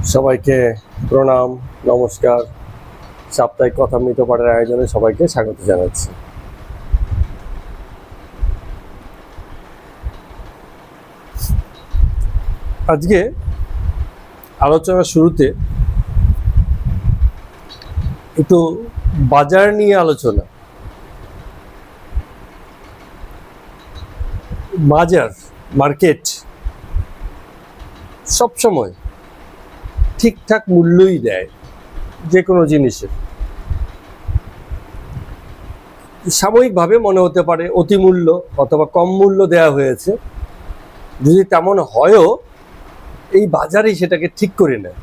সবাইকে প্রণাম, নমস্কার। সাপ্তাহিক কথামৃত পাঠের আয়োজনে সবাইকে স্বাগত জানাচ্ছি। আজকে আলোচনার শুরুতে একটু বাজার নিয়ে আলোচনা। বাজার, মার্কেট সবসময় ঠিকঠাক মূল্যই দেয় যে কোনো জিনিসের। সাময়িকভাবে মনে হতে পারে অতিমূল্য অথবা কম মূল্য দেয়া হয়েছে, যদি তেমন হয়ও এই বাজারই সেটাকে ঠিক করে নেয়।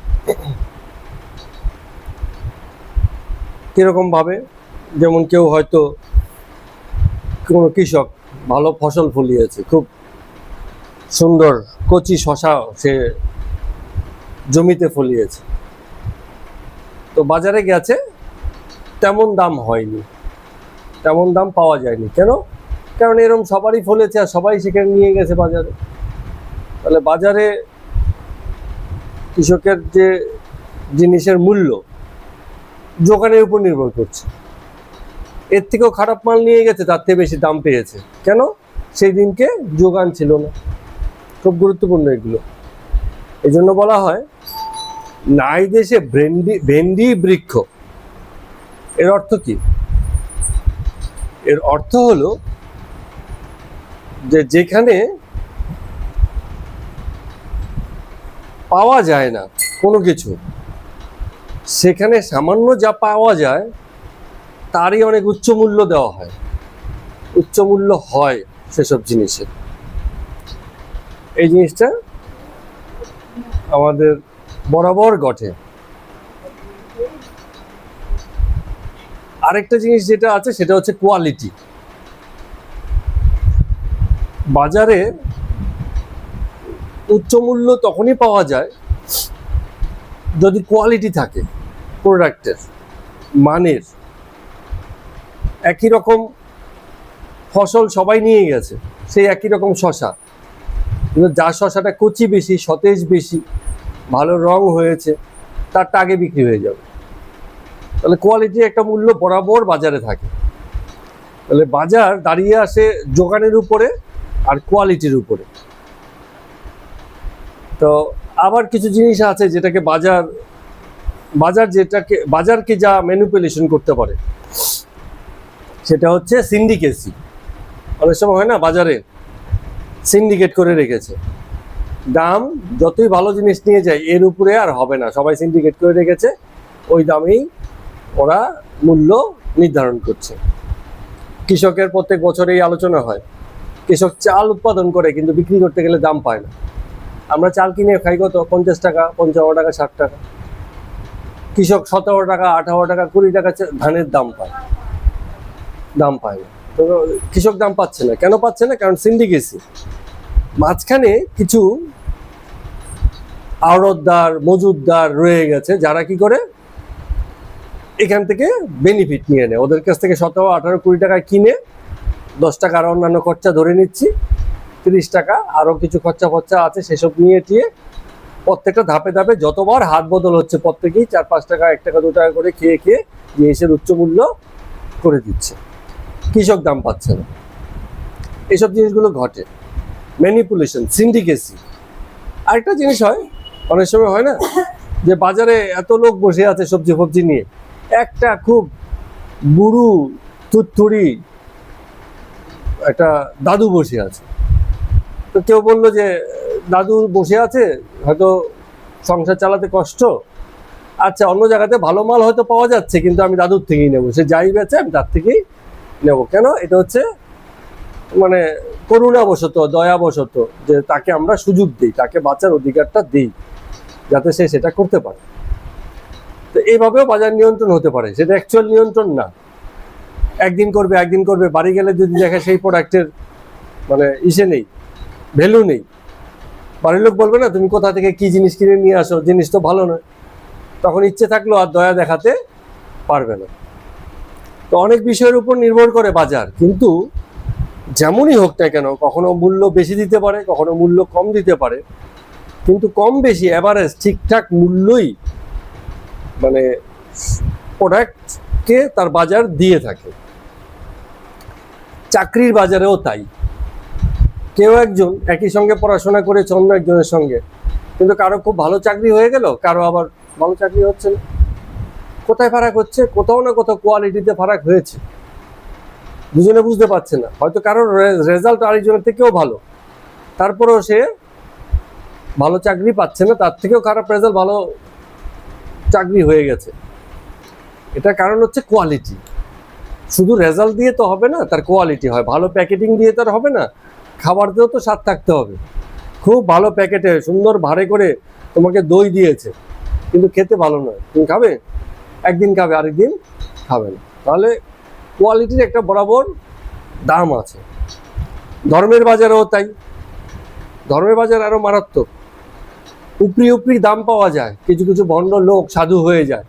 কিরকম ভাবে? যেমন কেউ হয়তো কোনো কৃষক ভালো ফসল ফলিয়েছে, খুব সুন্দর কচি শশা সে জমিতে ফলিয়েছে, তো বাজারে গেছে, তেমন দাম হয়নি, তেমন দাম পাওয়া যায়নি। কেন? কারণ এরকম সবারই ফলেছে আর সবাই সেখানে নিয়ে গেছে বাজারে। তাহলে বাজারে কৃষকের যে জিনিসের মূল্য যোগানের উপর নির্ভর করছে। এর থেকেও খারাপ মাল নিয়ে গেছে, তার থেকে বেশি দাম পেয়েছে। কেন? সেই দিনকে যোগান ছিল না। খুব গুরুত্বপূর্ণ এগুলো। এই জন্য বলা হয় নাই দেশে ভেন্ডি বৃক্ষ। এর অর্থ কি? এর অর্থ হলো যে যেখানে পাওয়া যায় না কোনো কিছু, সেখানে সামান্য যা পাওয়া যায় তারই অনেক উচ্চ মূল্য দেওয়া হয়, উচ্চ মূল্য হয় সেসব জিনিসের। এই জিনিসটা আমাদের বরাবর ঘটে। আরেকটা জিনিস যেটা আছে সেটা হচ্ছে কোয়ালিটি। বাজারে উচ্চ মূল্য তখনই পাওয়া যায় যদি কোয়ালিটি থাকে প্রোডাক্টের, মানের। একই রকম ফসল সবাই নিয়ে গেছে, সেই একই রকম শশা, কিন্তু যার শশাটা কচি বেশি, সতেজ বেশি, ভালো রং হয়েছে, তারটা আগে বিক্রি হয়ে যাবে। তাহলে কোয়ালিটির একটা মূল্য বরাবর বাজারে থাকে। তাহলে বাজার দাঁড়িয়ে আসে যোগানের উপরে আর কোয়ালিটির উপরে। তো আবার কিছু জিনিস আছে যেটাকে বাজারকে যা ম্যানিপুলেশন করতে পারে সেটা হচ্ছে সিন্ডিকেসি। অনেক সময় হয় না, বাজারে সিন্ডিকেট করে রেখেছে, দাম যতই ভালো জিনিস নিয়ে যায় এর উপরে আর হবে না, সবাই সিন্ডিকেট করে রেখেছে, ওই দামেই ওরা মূল্য নির্ধারণ করছে। কৃষকের প্রত্যেক বছর এই আলোচনা হয়, কৃষক চাল উৎপাদন করে কিন্তু বিক্রি করতে গেলে দাম পায় না। আমরা চাল কিনে খাই কত? 50 টাকা, 55 টাকা, 60 টাকা। কৃষক 17 টাকা, 18 টাকা, 20 টাকা ধানের দাম পায় না। তো কৃষক দাম পাচ্ছে না। কেন পাচ্ছে না? কারণ সিন্ডিকেসি। মাঝখানে কিছু আড়তদার, মজুতদার রয়ে গেছে, যারা কি করে এখান থেকে বেনিফিট নিয়ে নেয়। ওদের কাছ থেকে 17, 18, 20 টাকায় কিনে 10 টাকা আর অন্যান্য খরচা ধরে নিচ্ছি, 30 টাকা আরো কিছু খরচা আছে, সেসব নিয়ে টিয়ে প্রত্যেকটা ধাপে ধাপে যতবার হাত বদল হচ্ছে প্রত্যেকেই 4-5 টাকা, 1 টাকা, 2 টাকা করে খেয়ে জিনিসের উচ্চ মূল্য করে দিচ্ছে। কৃষক দাম পাচ্ছে না। এইসব জিনিসগুলো ঘটে, ম্যানিপুলেশন, সিন্ডিকেসি। আরেকটা জিনিস হয়, অনেক সময় হয় না যে বাজারে এত লোক বসে আছে সবজি নিয়ে, একটা খুব বুড়ু থুড়ি একটা দাদু বসে আছে। তো কেউ বললো যে দাদু বসে আছে, হয়তো সংসার চালাতে কষ্ট, আচ্ছা অন্য জায়গাতে ভালো মাল হয়তো পাওয়া যাচ্ছে, কিন্তু আমি দাদুর থেকেই নেবো, সে যাই বেচে আমি তার থেকেই নেব। কেন? এটা হচ্ছে মানে করুণাবশত, দয়াবশত, যে তাকে আমরা সুযোগ দিই, তাকে বাঁচার অধিকারটা দিই, যাতে সে সেটা করতে পারে। তো এইভাবেও বাজার নিয়ন্ত্রণ হতে পারে, সেটা অ্যাকচুয়াল নিয়ন্ত্রণ না। একদিন করবে, বাড়ি গেলে যদি দেখে সেই প্রোডাক্টের মানে নেই, ভ্যালু নেই, বাড়ির লোক বলবে না তুমি কোথা থেকে কি জিনিস কিনে নিয়ে আসো, জিনিস তো ভালো নয়, তখন ইচ্ছে থাকলেও আর দয়া দেখাতে পারবে না। তো অনেক বিষয়ের উপর নির্ভর করে বাজার, কিন্তু যেমনই হোক না কেন, কখনো মূল্য বেশি দিতে পারে, কখনো মূল্য কম দিতে পারে। কিন্তু কম বেশি অ্যাভারেজ ঠিকঠাক মূল্যই মানে প্রোডাক্টকে তার বাজার দিয়ে থাকে। চাকরির বাজারেও তাই। কেউ একজন একই সঙ্গে পড়াশোনা করেছে অন্য একজনের সঙ্গে, কিন্তু কারো খুব ভালো চাকরি হয়ে গেল, কারো আবার ভালো চাকরি হচ্ছে না। কোথায় ফারাক হচ্ছে? কোথাও না কোথাও কোয়ালিটিতে ফারাক হয়েছে, দুজনে বুঝতে পারছে না। হয়তো কারোর রেজাল্ট আরেকজনের থেকেও ভালো, তারপরেও সে ভালো চাকরি পাচ্ছে না, তার থেকেও খারাপ রেজাল্ট ভালো চাকরি হয়ে গেছে। এটার কারণ হচ্ছে কোয়ালিটি। শুধু রেজাল্ট দিয়ে তো হবে না, তার কোয়ালিটি হয়। ভালো প্যাকেটিং দিয়ে তো আর হবে না, খাবার দিয়েও তো স্বাদ থাকতে হবে। খুব ভালো প্যাকেটে সুন্দর ভারে করে তোমাকে দই দিয়েছে, কিন্তু খেতে ভালো নয়, তুমি খাবে? একদিন খাবে, আরেকদিন খাবে না। তাহলে কোয়ালিটির একটা বরাবর দাম আছে। ধর্মের বাজারেও তাই। ধর্মের বাজার আরো মারাত্মক। উপরি উপরি দাম পাওয়া যায়, কিছু কিছু ভণ্ড লোক সাধু হয়ে যায়,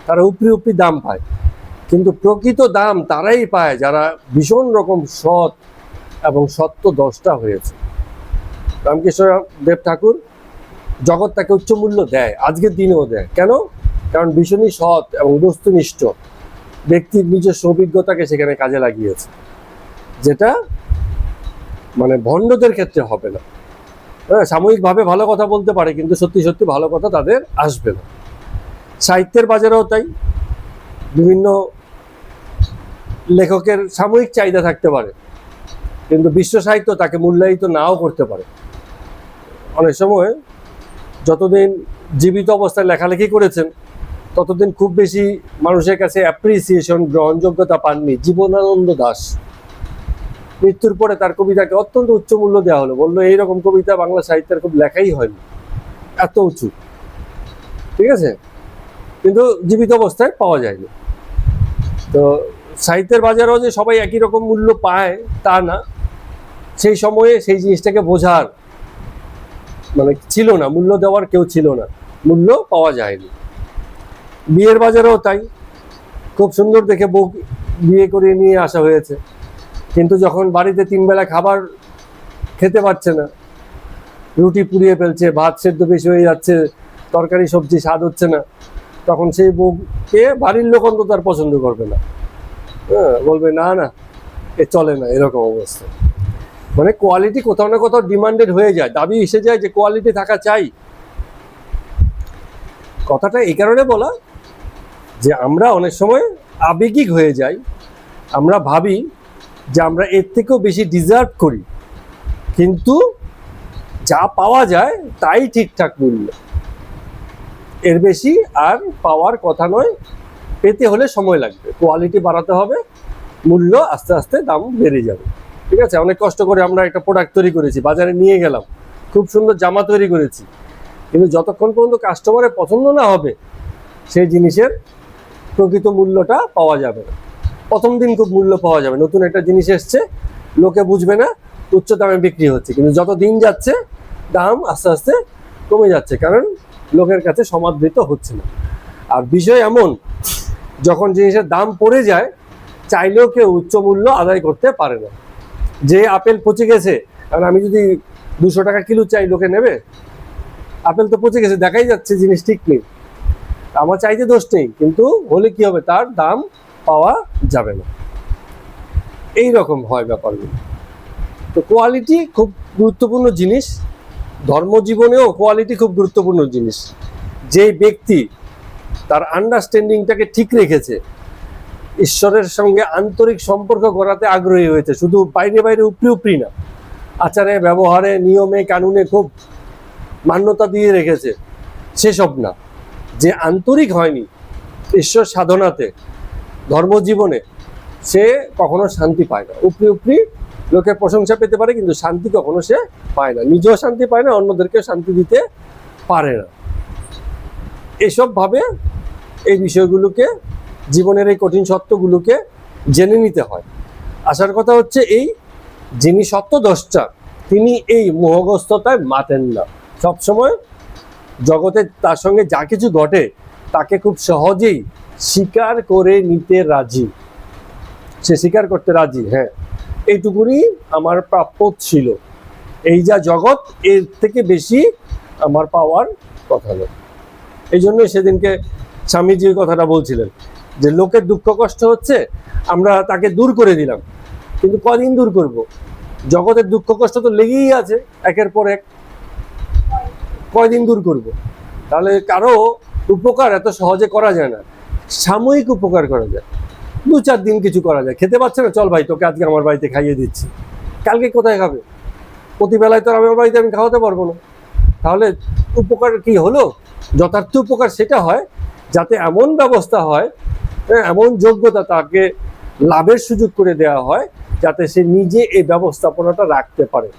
তারা উপরি উপরি দাম পায়, কিন্তু প্রকৃত দাম তারাই পায় যারা ভীষণ রকম সৎ এবং সত্য দ্রষ্টা হয়েছে। রামকৃষ্ণ দেব ঠাকুর জগৎ তাকে উচ্চ মূল্য দেয়, আজকের দিনেও দেয়। কেন? কারণ ভীষণই সৎ এবং বস্তুনিষ্ঠ ব্যক্তির নিজস্ব অভিজ্ঞতাকে সেখানে কাজে লাগিয়েছে, যেটা মানে ভণ্ডদের ক্ষেত্রে হবে না। হ্যাঁ, সাময়িকভাবে ভালো কথা বলতে পারে, কিন্তু সত্যি সত্যি ভালো কথা তাদের আসবে না। সাহিত্যের বাজারেও তাই। বিভিন্ন লেখকের সাময়িক চাহিদা থাকতে পারে, কিন্তু বিশ্ব সাহিত্য তাকে মূল্যায়িত নাও করতে পারে। অনেক সময় যতদিন জীবিত অবস্থায় লেখালেখি করেছেন, ততদিন খুব বেশি মানুষের কাছে অ্যাপ্রিসিয়েশন, গ্রহণযোগ্যতা পাননি। জীবনানন্দ দাশ মৃত্যুর পরে তার কবিতাকে অত্যন্ত উচ্চ মূল্য দেওয়া হলো, বললো এইরকম কবিতা বাংলা সাহিত্যের খুব লেখাই হয়নি, এত উঁচু। ঠিক আছে, কিন্তু জীবিত অবস্থায় পাওয়া যায়নি। তো সাহিত্যের বাজারেও যে সবাই একই রকম মূল্য পায় তা না। সেই সময়ে সেই জিনিসটাকে বোঝার মানে ছিল না, মূল্য দেওয়ার কেউ ছিল না, মূল্য পাওয়া যায়নি। বিয়ের বাজারেও তাই। খুব সুন্দর দেখে বউ বিয়ে করে নিয়ে আসা হয়েছে, কিন্তু যখন বাড়িতে 3 বেলা খাবার খেতে পারছে না, রুটি পুড়িয়ে ফেলছে, ভাত সেদ্ধ বেশি হয়ে যাচ্ছে, তরকারি সবজি স্বাদ হচ্ছে না, তখন সেই বউকে বাড়ির লোক অন্তত তার পছন্দ করবে না। হ্যাঁ, বলবে না না, এ চলে না, এরকম অবস্থা। মানে কোয়ালিটি কোথাও না কোথাও ডিমান্ডেড হয়ে যায়, দাবি এসে যায় যে কোয়ালিটি থাকা চাই। কথাটা এই কারণে বলা যে আমরা অনেক সময় আবেগিক হয়ে যাই, আমরা ভাবি যে আমরা এর থেকেও বেশি ডিজার্ভ করি, কিন্তু যা পাওয়া যায় তাই ঠিকঠাক মূল্য, এর বেশি আর পাওয়ার কথা নয়। পেতে হলে সময় লাগবে, কোয়ালিটি বাড়াতে হবে, মূল্য আস্তে আস্তে দাম বেড়ে যাবে। ঠিক আছে, অনেক কষ্ট করে আমরা একটা প্রোডাক্ট তৈরি করেছি, বাজারে নিয়ে গেলাম, খুব সুন্দর জামা তৈরি করেছি, কিন্তু যতক্ষণ পর্যন্ত কাস্টমারের পছন্দ না হবে সেই জিনিসের প্রকৃত মূল্যটা পাওয়া যাবে না। প্রথম দিন খুব মূল্য পাওয়া যাবে, নতুন একটা জিনিস এসছে, লোকে বুঝবে না, উচ্চ দামে বিক্রি হচ্ছে, কিন্তু যত দিন যাচ্ছে দাম আস্তে আস্তে কমে যাচ্ছে, কারণ লোকের কাছে সমাদৃত হচ্ছে না। আর বিষয় এমন, যখন জিনিসের দাম পড়ে যায়, চাইলেও কেউ উচ্চ মূল্য আদায় করতে পারে না। যে আপেল পচে গেছে, কারণ আমি যদি 200 টাকা কিলো চাই, লোকে নেবে? আপেল তো পচে গেছে, দেখাই যাচ্ছে জিনিস ঠিক নেই, আমার চাইতে দোষ নেই, কিন্তু হলে কি হবে, তার দাম পাওয়া যাবে না। এই রকম হয় ব্যাপারগুলো। তো কোয়ালিটি খুব গুরুত্বপূর্ণ জিনিস, ধর্মজীবনেও কোয়ালিটি খুব গুরুত্বপূর্ণ জিনিস। যে ব্যক্তি তার আন্ডারস্ট্যান্ডিংটাকে ঠিক রেখেছে, ঈশ্বরের সঙ্গে আন্তরিক সম্পর্ক গড়াতে আগ্রহী হয়েছে, শুধু বাইরে বাইরে উপরি উপরি না, আচারে ব্যবহারে নিয়মে কানুনে খুব মান্যতা দিয়ে রেখেছে, সেসব না। যে আন্তরিক হয়নি ঈশ্বর সাধনাতে, ধর্মজীবনে, সে কখনো শান্তি পায় না। উপরি উপরি লোকের প্রশংসা পেতে পারে, কিন্তু শান্তি কখনো সে পায় না, নিজেও শান্তি পায় না, অন্যদেরকে শান্তি দিতে পারে না। এসব ভাবে এই বিষয়গুলোকে, জীবনের এই কঠিন সত্যগুলোকে জেনে নিতে হয়। আসার কথা হচ্ছে এই, যিনি সত্যদ্রষ্টা তিনি এই মোহগ্রস্ততায় মাতেন না। সবসময় জগতে তার সঙ্গে যা কিছু ঘটে তাকে খুব সহজেই স্বীকার করে নিতে রাজি, সে স্বীকার করতে রাজি, হ্যাঁ এইটুকুনি আমার প্রাপ্য ছিল, এই যা জগৎ এর থেকে বেশি আমার পাওয়ার কথা নয়। এই জন্যই সেদিনকে স্বামীজি কথাটা বলছিলেন যে লোকের দুঃখ কষ্ট হচ্ছে, আমরা তাকে দূর করে দিলাম, কিন্তু কদিন দূর করব? জগতের দুঃখ কষ্ট তো লেগেই আছে একের পর এক, কয়দিন দূর করব? তাহলে কারো উপকার এত সহজে করা যায় না, সাময়িক উপকার করা যায়, 2-4 দিন কিছু করা যায়। খেতে পাচ্ছে না, চল ভাই তোকে আজকে আমার বাড়িতে খাইয়ে দিচ্ছি, কালকে কোথায় খাবে? প্রতিবেলায় তো আমার বাড়িতে আমি খাওয়াতে পারবো না। তাহলে উপকার কি হলো? যথার্থ উপকার সেটা হয় যাতে এমন ব্যবস্থা হয়, এমন যোগ্যতা তাকে লাভের সুযোগ করে দেওয়া হয় যাতে সে নিজে এই ব্যবস্থাপনাটা রাখতে পারে,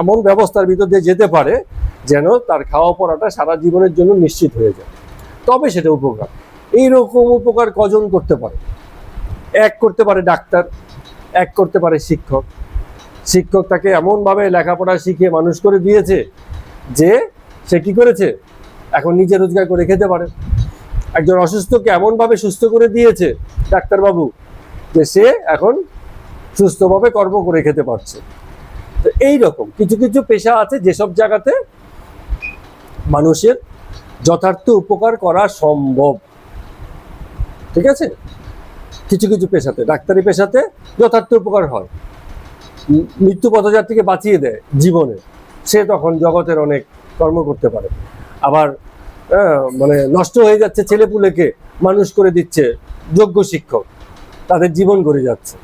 এমন ব্যবস্থার ভিতর দিয়ে যেতে পারে যেন তার খাওয়া পড়াটা সারা জীবনের জন্য নিশ্চিত হয়ে যায়, তবে সেটা উপকার। এইরকম উপকার কজন করতে পারে? এক করতে পারে ডাক্তার, এক করতে পারে শিক্ষক। শিক্ষক তাকে এমনভাবে লেখাপড়া শিখিয়ে মানুষ করে দিয়েছে যে সে কি করেছে, এখন নিজে রোজগার করে খেতে পারে। একজন অসুস্থকে এমনভাবে সুস্থ করে দিয়েছে ডাক্তারবাবু যে সে এখন সুস্থভাবে কর্ম করে খেতে পারছে। তো এইরকম কিছু কিছু পেশা আছে যেসব জায়গাতে মানুষের যথার্থ উপকার করা সম্ভব, ঠিক আছে? কিছু কিছু পেশাতে, ডাক্তারি পেশাতে যথার্থ উপকার হয়, মৃত্যু পথযাত্রীকে বাঁচিয়ে দেয় জীবনে, সে তখন জগতের অনেক কর্ম করতে পারে। আবার মানে নষ্ট হয়ে যাচ্ছে ছেলেপুলেকে মানুষ করে দিচ্ছে যোগ্য শিক্ষক, তাদের জীবন গড়ে যাচ্ছে।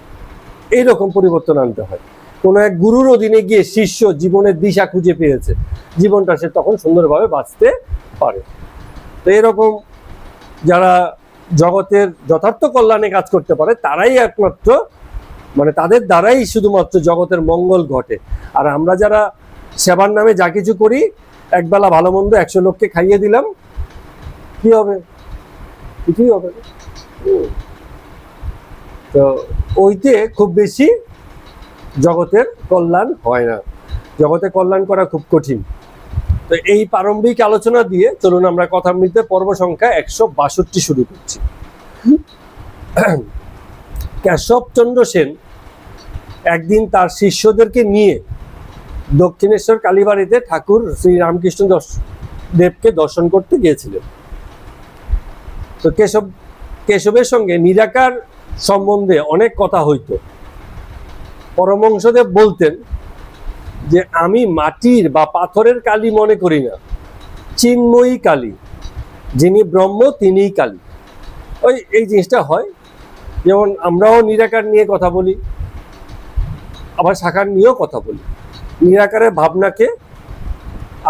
এইরকম পরিবর্তন আনতে হয়। কোনো এক গুরুর অধীনে গিয়ে শিষ্য জীবনের দিশা খুঁজে পেয়েছে, জীবনটা সে তখন সুন্দরভাবে বাঁচতে পারে। তো এরকম যারা জগতের যথার্থ কল্যাণে কাজ করতে পারে তারাই একমাত্র, মানে তাদের দ্বারাই শুধুমাত্র জগতের মঙ্গল ঘটে। আর আমরা যারা সেবার নামে যা কিছু করি, একবেলা ভালো মন্দ 100 লোককে খাইয়ে দিলাম, কি হবে? কিছুই হবে না। তো ওইতে খুব বেশি জগতের কল্যাণ হয় না, জগতে কল্যাণ করা খুব কঠিন। তো এই প্রারম্ভিক আলোচনা দিয়ে চলুন আমরা কথামৃতে পর্ব সংখ্যা 162 শুরু করছি। কেশবচন্দ্র সেন একদিন তার শিষ্যদেরকে নিয়ে দক্ষিণেশ্বর কালীবাড়িতে ঠাকুর শ্রী রামকৃষ্ণ দেবকে দর্শন করতে গিয়েছিলেন। তো কেশবের সঙ্গে নিরাকার সম্বন্ধে অনেক কথা হইত। পরমহংসদেব বলতেন যে আমি মাটির বা পাথরের কালী মনে করি না, চিন্ময়ী কালী, যিনি ব্রহ্ম তিনিই কালী। ওই এই জিনিসটা হয়, যেমন আমরাও নিরাকার নিয়ে কথা বলি, আবার সাকার নিয়েও কথা বলি। নিরাকারের ভাবনাকে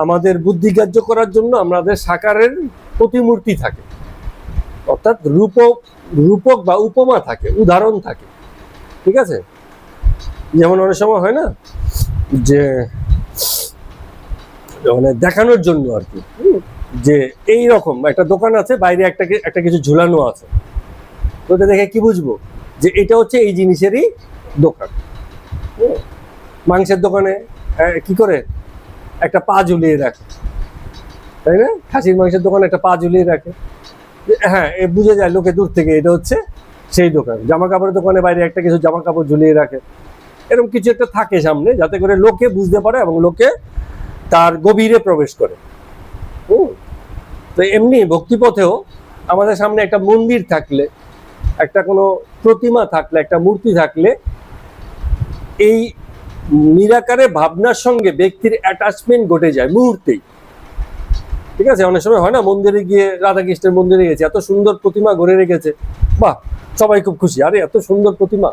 আমাদের বুদ্ধিগ্রাহ্য করার জন্য আমাদের সাকারের প্রতিমূর্তি থাকে, অর্থাৎ রূপক বা উপমা থাকে, উদাহরণ থাকে, ঠিক আছে? যেমন অনেক সময় হয় না যে মানে দেখানোর জন্য আর কি, যে এই রকম একটা দোকান আছে, বাইরে একটা কিছু ঝুলানো আছে, তো ওটা দেখে কি বুঝবো যে এটা হচ্ছে এই জিনিসেরই দোকান। মাংসের দোকানে কি করে একটা পা ঝুলিয়ে রাখে, তাই না? খাসির মাংসের দোকানে একটা পা ঝুলিয়ে রাখে, হ্যাঁ এ বুঝে যায় লোকে দূর থেকে এটা হচ্ছে সেই দোকান। জামা কাপড়ের দোকানে বাইরে একটা কিছু জামা কাপড় ঝুলিয়ে রাখে, এরকম কিছু একটা থাকে সামনে, যাতে করে লোকে বুঝতে পারে এবং লোকে তার গভীরে প্রবেশ করে। তো এমনি ভক্তিপথেও আমাদের সামনে একটা মন্দির থাকলে, একটা কোনো প্রতিমা থাকলে, একটা মূর্তি থাকলে, এই নিরাকারে ভাবনার সঙ্গে ব্যক্তির অ্যাটাচমেন্ট ঘটে যায় মুহূর্তেই, ঠিক আছে? অনেক সময় হয় না, মন্দিরে গিয়ে রাধাকৃষ্ণের মন্দিরে গেছে, এত সুন্দর প্রতিমা গড়ে রেখেছে, বাহ সবাই খুব খুশি, আরে এত সুন্দর প্রতিমা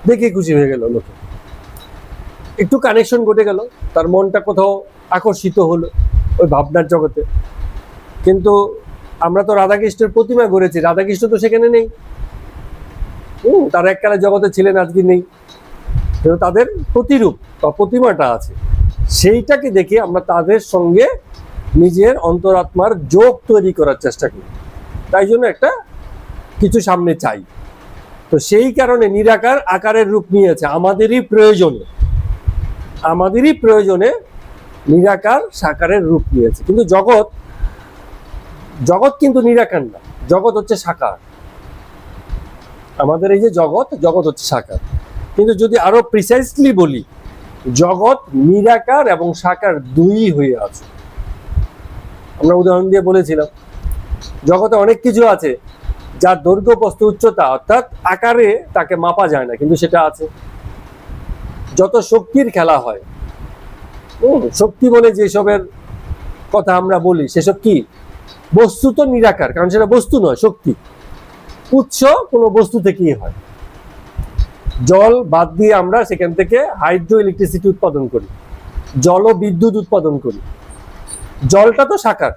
দেখে খুশি হয়ে গেল লোকে, একটু কানেকশন ঘটে গেল, তার মনটা কোথাও আকর্ষিত হলো ওই ভাবনার জগতে। কিন্তু আমরা তো রাধাকৃষ্ণের প্রতিমা গড়েছি, রাধাকৃষ্ণ তো সেখানে নেই, তার এককালে জগতে ছিলেন, আজকে নেই, কিন্তু তাদের প্রতিরূপ বা প্রতিমাটা আছে, সেইটাকে দেখে আমরা তাদের সঙ্গে নিজের অন্তরাত্মার যোগ তৈরি করার চেষ্টা করি, তাই জন্য একটা কিছু সামনে চাই। তো সেই কারণে নিরাকার আকারের রূপ নিয়েছে, আমাদেরই প্রয়োজনে নিরাকার সাকারের রূপ নিয়েছে। কিন্তু জগৎ কিন্তু নিরাকার না, জগৎ হচ্ছে সাকার। আমাদের এই যে জগৎ হচ্ছে সাকার। কিন্তু যদি আরো প্রিসাইসলি বলি, জগৎ নিরাকার এবং সাকার দুই হয়ে আছে। আমরা উদাহরণ দিয়ে বলেছিলাম জগতে অনেক কিছু আছে যার দৈর্ঘ্য প্রস্থ উচ্চতা অর্থাৎ আকারে তাকে মাপা যায় না, কিন্তু সেটা আছে। যত শক্তির খেলা হয়, শক্তি বলে যেসবের কথা আমরা বলি সেসব কি বস্তু তো নিরাকার, কারণ সেটা বস্তু নয়, শক্তি। উৎস কোনো বস্তু থেকেই হয়। জল বাদ দিয়ে আমরা সেখান থেকে হাইড্রো ইলেকট্রিসিটি উৎপাদন করি, জল ও বিদ্যুৎ উৎপাদন করি। জলটা তো সাকার,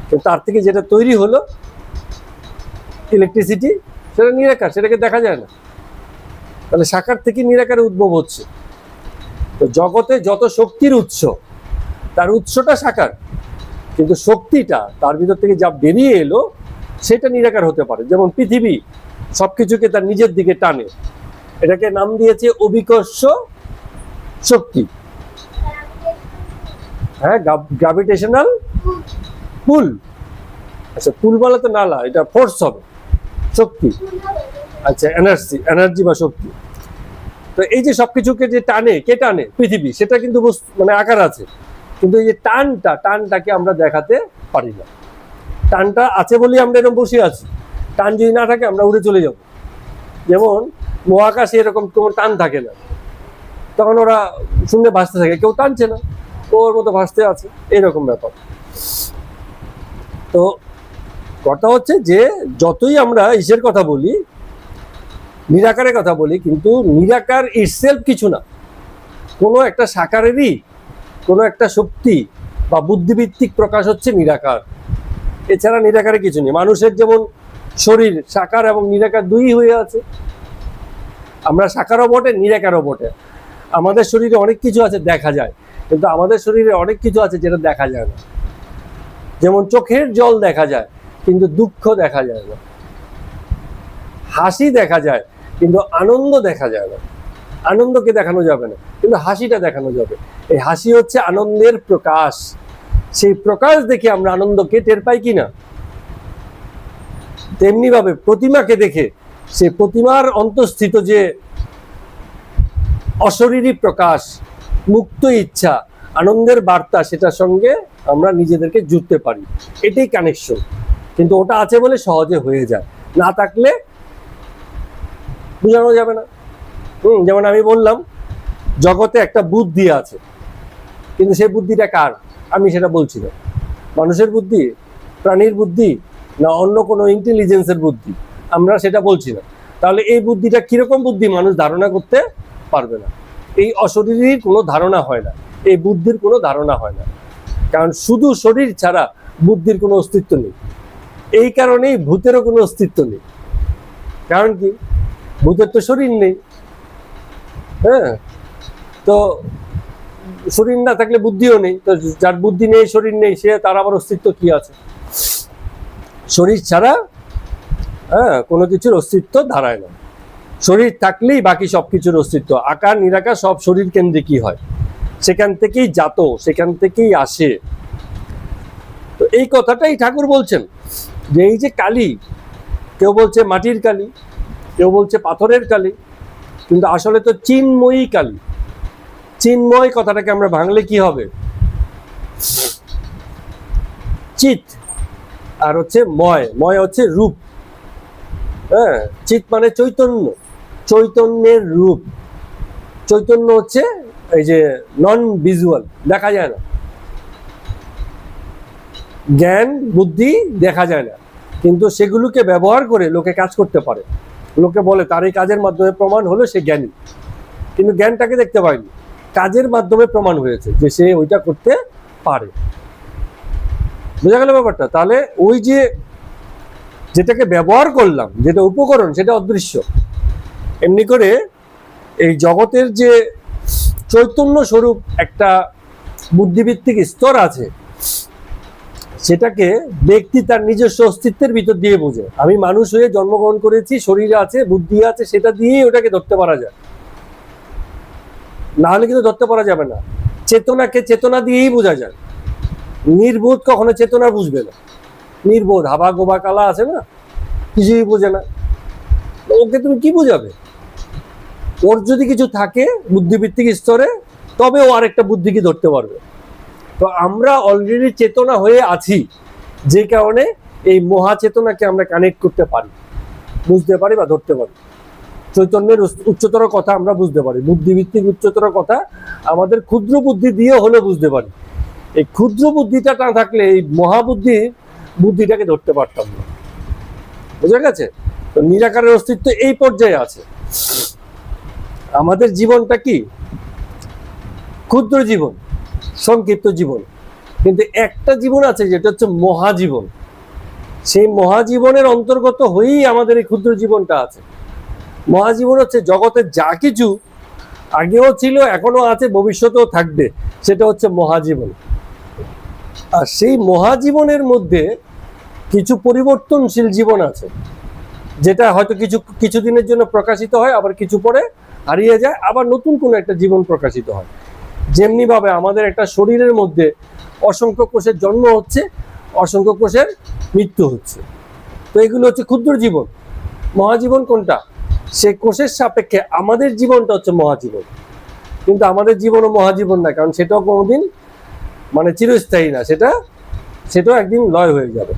কিন্তু তার থেকে যেটা তৈরি হলো ইলেকট্রিসিটি সেটা নিরাকার, সেটাকে দেখা যায় না। তাহলে সাকার থেকে নিরাকারে উদ্ভব হচ্ছে। তো জগতে যত শক্তির উৎস, তার উৎসটা সাকার, কিন্তু শক্তিটা তার ভিতর থেকে যা বেরিয়ে এলো সেটা নিরাকার হতে পারে। যেমন পৃথিবী সবকিছুকে তার নিজের দিকে টানে, এটাকে নাম দিয়েছে অভিকর্ষ শক্তি। হ্যাঁ, গ্রাভিটেশনাল পুল। আচ্ছা, পুল বলা তো নালা, এটা ফোর্স হবে, শক্তি। আচ্ছা, এনার্জি বা শক্তি। তো এই যে সবকিছুকে যে টানে, কে টানে? পৃথিবী। সেটা কিন্তু মানে আকার আছে, কিন্তু এই যে টানটাকে আমরা দেখাতে পারি না। টানটা আছে বলেই আমরা এরকম বসে আছি। টান যদি না থাকে আমরা উড়ে চলে যাব। যেমন মহাকাশে এরকম কোনো টান থাকে না, তখন ওরা শূন্যে ভাসতে থাকে, কেউ টানছে না, ওর মতো ভাসতে আছে, এইরকম ব্যাপার। তো কথা হচ্ছে যে যতই আমরা ঈশ্বরের কথা বলি, নিরাকারের কথা বলি, কিন্তু নিরাকার ইটসেলফ কিছু না। কোনো একটা সাকারেরই কোনো একটা শক্তি বা বুদ্ধিভিত্তিক প্রকাশ হচ্ছে নিরাকার। এছাড়া নিরাকারে কিছু নেই। মানুষের যেমন শরীর সাকার এবং নিরাকার দুই হয়ে আছে, আমরা সাকারও বটে, নিরাকারও বটে। আমাদের শরীরে অনেক কিছু আছে দেখা যায়, কিন্তু আমাদের শরীরে অনেক কিছু আছে যেটা দেখা যায় না। যেমন চোখের জল দেখা যায়, কিন্তু দুঃখ দেখা যায় না। হাসি দেখা যায়, কিন্তু আনন্দ দেখা যায় না। আনন্দকে দেখানো যাবে না, কিন্তু হাসিটা দেখানো যাবে। এই হাসি হচ্ছে আনন্দের প্রকাশ। সেই প্রকাশ দেখে আমরা আনন্দকে টের পাই কিনা। তেমনি ভাবে প্রতিমাকে দেখে সে প্রতিমার অন্তঃস্থিত যে অশরীরী প্রকাশ, মুক্ত ইচ্ছা, আনন্দের বার্তা, সেটার সঙ্গে আমরা নিজেদেরকে জুড়তে পারি। এটাই কানেকশন। কিন্তু ওটা আছে বলে সহজে হয়ে যায়, না থাকলে বোঝানো যাবে না। যেমন আমি বললাম জগতে একটা বুদ্ধি আছে, কিন্তু সেই বুদ্ধিটা কার আমি সেটা বলছি না। মানুষের বুদ্ধি, প্রাণীর বুদ্ধি, না অন্য কোনো ইন্টেলিজেন্সের বুদ্ধি, আমরা সেটা বলছি না। তাহলে এই বুদ্ধিটা কিরকম বুদ্ধি মানুষ ধারণা করতে পারবে না। এই অশরীরীর কোনো ধারণা হয় না, এই বুদ্ধির কোনো ধারণা হয় না, কারণ শুধু শরীর ছাড়া বুদ্ধির কোনো অস্তিত্ব নেই। এই কারণেই ভূতেরও কোনো অস্তিত্ব নেই। কারণ কি? ভূতের তো শরীর নেই। হ্যাঁ, তো শরীর না থাকলে বুদ্ধিও নেই। তো যার বুদ্ধি নেই, শরীর নেই, সে তার আবার অস্তিত্ব কি আছে? শরীর ছাড়া কোনো কিছুর অস্তিত্ব দাঁড়ায় না। শরীর থাকলেই বাকি সবকিছুর অস্তিত্ব। আকার নিরাকার সব শরীর কেন্দ্রিকই হয়, সেখান থেকেই জাত, সেখান থেকেই আসে। তো এই কথাটাই ঠাকুর বলছেন যে এই যে কালী, কেউ বলছে মাটির কালী, কেউ বলছে পাথরের কালী, কিন্তু আসলে তো চিন্ময়ী কালী। চিন্ময় কথাটাকে আমরা ভাঙলে কি হবে? চিত, আর হচ্ছে ময়। ময় হচ্ছে রূপ। হ্যাঁ, চিত মানে চৈতন্য, চৈতন্যের রূপ। চৈতন্য হচ্ছে এই যে নন ভিজুয়াল, দেখা যায় না। জ্ঞান বুদ্ধি দেখা যায় না, কিন্তু সেগুলোকে ব্যবহার করে লোকে কাজ করতে পারে। লোকে বলে তার এই কাজের মাধ্যমে প্রমাণ হলো সে জ্ঞানী, কিন্তু জ্ঞানটাকে দেখতে পায়নি, কাজের মাধ্যমে প্রমাণ হয়েছে যে সে ওইটা করতে পারে। বোঝা গেল ব্যাপারটা? তাহলে ওই যে যেটাকে ব্যবহার করলাম, যেটা উপকরণ, সেটা অদৃশ্য। এমনি করে এই জগতের যে চৈতন্য স্বরূপ একটা বুদ্ধিভিত্তিক স্তর আছে, সেটাকে ব্যক্তি তার নিজস্ব অস্তিত্বের ভিতর দিয়ে বোঝে। আমি মানুষ হয়ে জন্মগ্রহণ করেছি, শরীর আছে, বুদ্ধি আছে, সেটা দিয়েই ওটাকে ধরতে পারা যায়, না হলে কিন্তু ধরতে পারা যাবে না। চেতনাকে চেতনা দিয়েই বোঝা যায়। নির্বোধ কখনো চেতনা বুঝবে না। নির্বোধ হাবা গোবা কালা আছে না, কিছুই বোঝে না, ওকে তুমি কি বোঝাবে? ওর যদি কিছু থাকে বুদ্ধিভিত্তিক স্তরে, তবে ও আরেকটা বুদ্ধিকে ধরতে পারবে। তো আমরা অলরেডি চেতনা হয়ে আছি, যে কারণে এই মহাচেতনাকে আমরা কানেক্ট করতে পারি, বুঝতে পারি বা ধরতে পারি। চৈতন্যের উচ্চতর কথা আমরা বুঝতে পারি, বুদ্ধিভিত্তিক উচ্চতর কথা আমাদের ক্ষুদ্র বুদ্ধি দিয়ে হলে বুঝতে পারি। এই ক্ষুদ্র বুদ্ধিটা না থাকলে এই বুদ্ধিটাকে ধরতে পারতাম না। বুঝা গেছে? তো নিরাকারের অস্তিত্ব এই পর্যায়ে আছে। আমাদের জীবনটা কি? ক্ষুদ্র জীবন, সংক্ষিপ্ত জীবন, কিন্তু একটা জীবন আছে যেটা হচ্ছে মহাজীবন। সেই মহাজীবনের অন্তর্গত হয়েই আমাদের এই ক্ষুদ্র জীবনটা আছে। মহাজীবন হচ্ছে জগতের যা কিছু আগেও ছিল, এখনো আছে, ভবিষ্যতেও থাকবে, সেটা হচ্ছে মহাজীবন। আর সেই মহাজীবনের মধ্যে কিছু পরিবর্তনশীল জীবন আছে, যেটা হয়তো কিছুদিনের জন্য প্রকাশিত হয়, আবার কিছু পরে হারিয়ে যায়, আবার নতুন কোনো একটা জীবন প্রকাশিত হয়। যেমনি ভাবে আমাদের একটা শরীরের মধ্যে অসংখ্য কোষের জন্ম হচ্ছে, অসংখ্য কোষের মৃত্যু হচ্ছে। তো এগুলো হচ্ছে ক্ষুদ্র জীবন। মহাজীবন কোনটা? সে কোষের সাপেক্ষে আমাদের জীবনটা হচ্ছে মহাজীবন। কিন্তু আমাদের জীবনও মহাজীবন না, কারণ সেটাও কোনোদিন মানে চিরস্থায়ী না, সেটাও একদিন লয় হয়ে যাবে।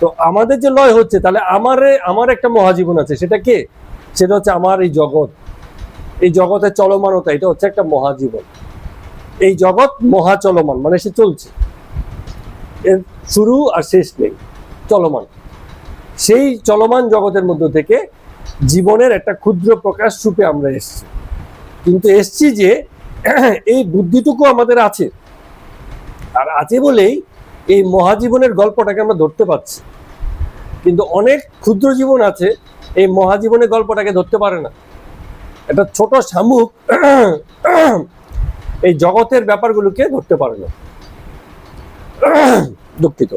তো আমাদের যে লয় হচ্ছে, তাহলে আমার একটা মহাজীবন আছে, সেটা কে? সেটা হচ্ছে আমার এই জগৎ, এই জগতের চলমানতা, এটা হচ্ছে একটা মহাজীবন। এই জগৎ মহাচলমান, মানে সে চলছে, এর শুরু আর শেষ নেই, চলমান। সেই চলমান জগতের মধ্য থেকে জীবনের একটা ক্ষুদ্র প্রকাশ রূপে আমরা এসছি। কিন্তু এসছি যে এই বুদ্ধিটুকু আমাদের আছে, আর আছে বলেই এই মহাজীবনের গল্পটাকে আমরা ধরতে পারছি। কিন্তু অনেক ক্ষুদ্র জীবন আছে এই মহাজীবনের গল্পটাকে ধরতে পারে না। একটা ছোট শামুক এই জগতের ব্যাপারগুলোকে ধরতে পারে না। দুঃখিত।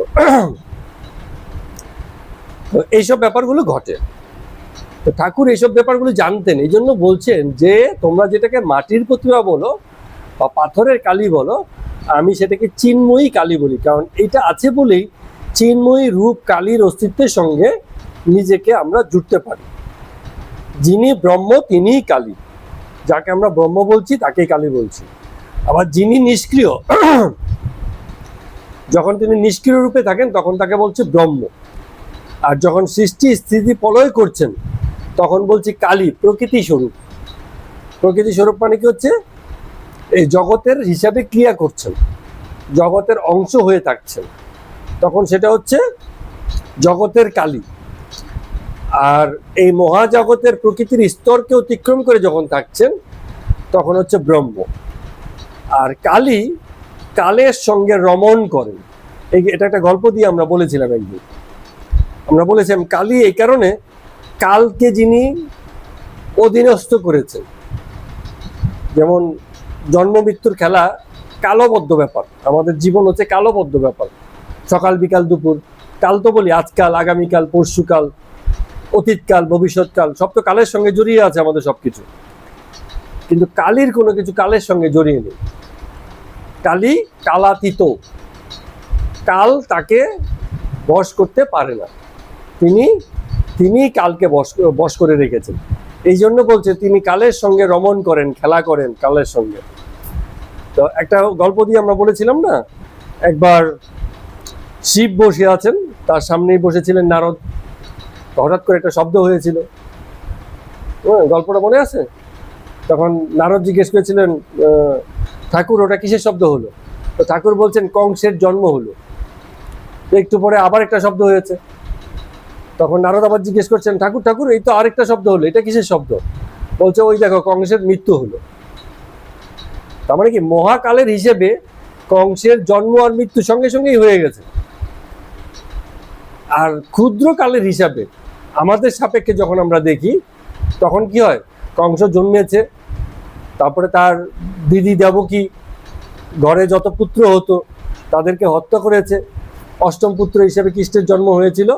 এইসব ব্যাপারগুলো ঘটে। তো ঠাকুর এইসব ব্যাপারগুলো জানতেন, এই জন্য বলছেন যে তোমরা যেটাকে মাটির প্রতিমা বলো বা পাথরের কালী বলো, আমি সেটাকে চিন্ময়ী কালী বলি, কারণ এটা আছে বলেই চিন্ময়ী রূপ কালীর অস্তিত্বের সঙ্গে নিজেকে আমরা জুড়তে পারি। যিনি ব্রহ্ম তিনিই কালী, যাকে আমরা ব্রহ্ম বলছি তাকেই কালী বলছি। আবার যিনি নিষ্ক্রিয়, যখন তিনি নিষ্ক্রিয় রূপে থাকেন তখন তাকে বলছে ব্রহ্ম। আর যখন সৃষ্টি স্থিতি প্রলয় করছেন তখন বলছি কালী, প্রকৃতি স্বরূপ। প্রকৃতি স্বরূপ মানে কি হচ্ছে? এই জগতের হিসাবে ক্রিয়া করছেন, জগতের অংশ হয়ে থাকছেন, তখন সেটা হচ্ছে জগতের কালী। আর এই মহাজগতের প্রকৃতির স্তরকে অতিক্রম করে যখন থাকছেন তখন হচ্ছে ব্রহ্ম। আর কালী কালের সঙ্গে রমণ করেন। এটা একটা গল্প দিয়ে আমরা বলেছিলাম একদিন। আমরা বলেছিলাম কালী এই কারণে, কালকে যিনি অধীনস্থ করেছেন। যেমন জন্ম মৃত্যুর খেলা কালবদ্ধ ব্যাপার, আমাদের জীবন হচ্ছে কালবদ্ধ ব্যাপার। সকাল বিকাল দুপুর, কাল তো বলি আজকাল, আগামীকাল, পরশুকাল, অতীতকাল, ভবিষ্যৎকাল, সব তো কালের সঙ্গে জড়িয়ে আছে আমাদের সবকিছু। কিন্তু কালীর কোনো কিছু কালের সঙ্গে জড়িয়ে নেই। কালী কালাতীত, কাল তাকে বশ করতে পারে না। তিনি কালকে বশ করে রেখেছেন। এই জন্য বলছে তিনি কালের সঙ্গে রমণ করেন, খেলা করেন কালের সঙ্গে। তো একটা গল্প দিয়ে আমরা বলেছিলাম না, একবার শিব বসে আছেন, তার সামনেই বসেছিলেন নারদ। হঠাৎ করে একটা শব্দ হয়েছিল, গল্পটা মনে আছে? তখন নারদ জিজ্ঞেস করেছিলেন, ঠাকুর ওটা কিসের শব্দ হলো? তো ঠাকুর বলছেন কংসের জন্ম হলো। একটু পরে আবার একটা শব্দ হয়েছে, তখন নারদ আবার জিজ্ঞেস করছেন, ঠাকুর ঠাকুর এই তো আরেকটা শব্দ হলো, এটা কিসের শব্দ? বলছে ওই দেখো কংসের মৃত্যু হলো। তার মানে কি মহাকালের হিসেবে কংসের জন্ম আর মৃত্যু সঙ্গে সঙ্গেই হয়ে গেছে। আর ক্ষুদ্র কালের হিসাবে আমাদের সাপেক্ষে যখন আমরা দেখি তখন কি হয়, কংস জন্মেছে, তারপরে তার দিদি দেবকী ঘরে যত পুত্র হতো তাদেরকে হত্যা করেছে, অষ্টম পুত্র হিসেবে কৃষ্ণের জন্ম হয়েছিল,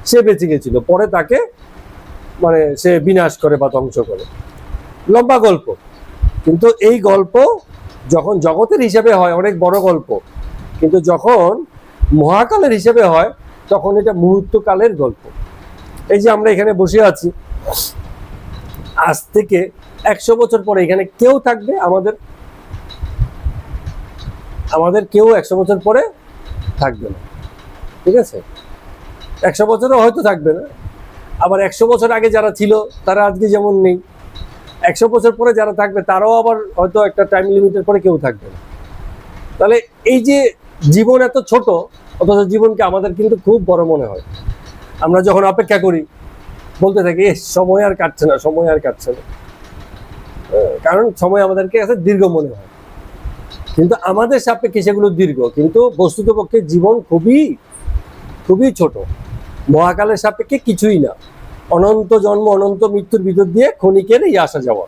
সে বেঁচে গেছিল, পরে তাকে মানে সে বিনাশ করে বা ধ্বংস করে। লম্বা গল্প, কিন্তু এই গল্প যখন জগতের হিসাবে হয় অনেক বড় গল্প, কিন্তু যখন মহাকালের হিসাবে হয় তখন এটা মুহূর্তকালের গল্প। এই যে আমরা এখানে বসে আছি, আজ থেকে 100 বছর পরে এখানে কেউ থাকবে? আমাদের আমাদের কেউ 100 বছর পরে থাকবে না, ঠিক আছে? 100 বছরও হয়তো থাকবে না, আবার 100 বছর আগে যারা ছিল তারা আজকে যেমন নেই, 100 বছর পরে যারা থাকবে তারাও আবার হয়তো একটা টাইম লিমিটের পরে কেউ থাকবে না। তাহলে এই যে জীবন এত ছোট, অথচ জীবনকে আমাদের কিন্তু খুব বড় মনে হয়। আমরা যখন অপেক্ষা করি বলতে থাকি সময় আর কাটছে না, সময় আর কাটছে না, কারণ সময় আমাদেরকে কাছে দীর্ঘ মনে হয়, কিন্তু আমাদের সাপেক্ষে সেগুলো দীর্ঘ, কিন্তু বস্তুতপক্ষে জীবন খুবই খুবই ছোট, মহাকালের সাপেক্ষে কিছুই না। অনন্ত জন্ম অনন্ত মৃত্যুর ভিতর দিয়ে ক্ষণিকের এই আসা যাওয়া,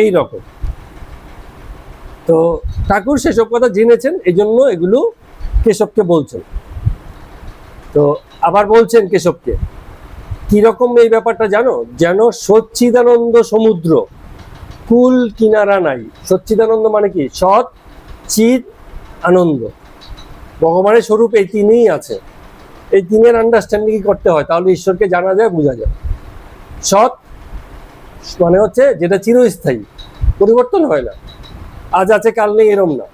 এই রকম। তো ঠাকুর সেসব কথা জেনেছেন, এই জন্য এগুলো কেশবকে বলছেন। তো আবার বলছেন কেশবকে কিরকম এই ব্যাপারটা জানো, যেন সচ্চিদানন্দ সমুদ্র, কুল কিনারা নাই। সচ্চিদানন্দ মানে কি? সৎ, চিৎ, আনন্দ। ভগবানের স্বরূপ এই তিনই আছে। এই তিনের আন্ডারস্ট্যান্ডিং করতে হয়, তাহলে ঈশ্বরকে জানা যায়, বোঝা যায়। সৎ মানে হচ্ছে যেটা চিরস্থায়ী, পরিবর্তন হয় না, আজ আছে কাল নেই এরকম না,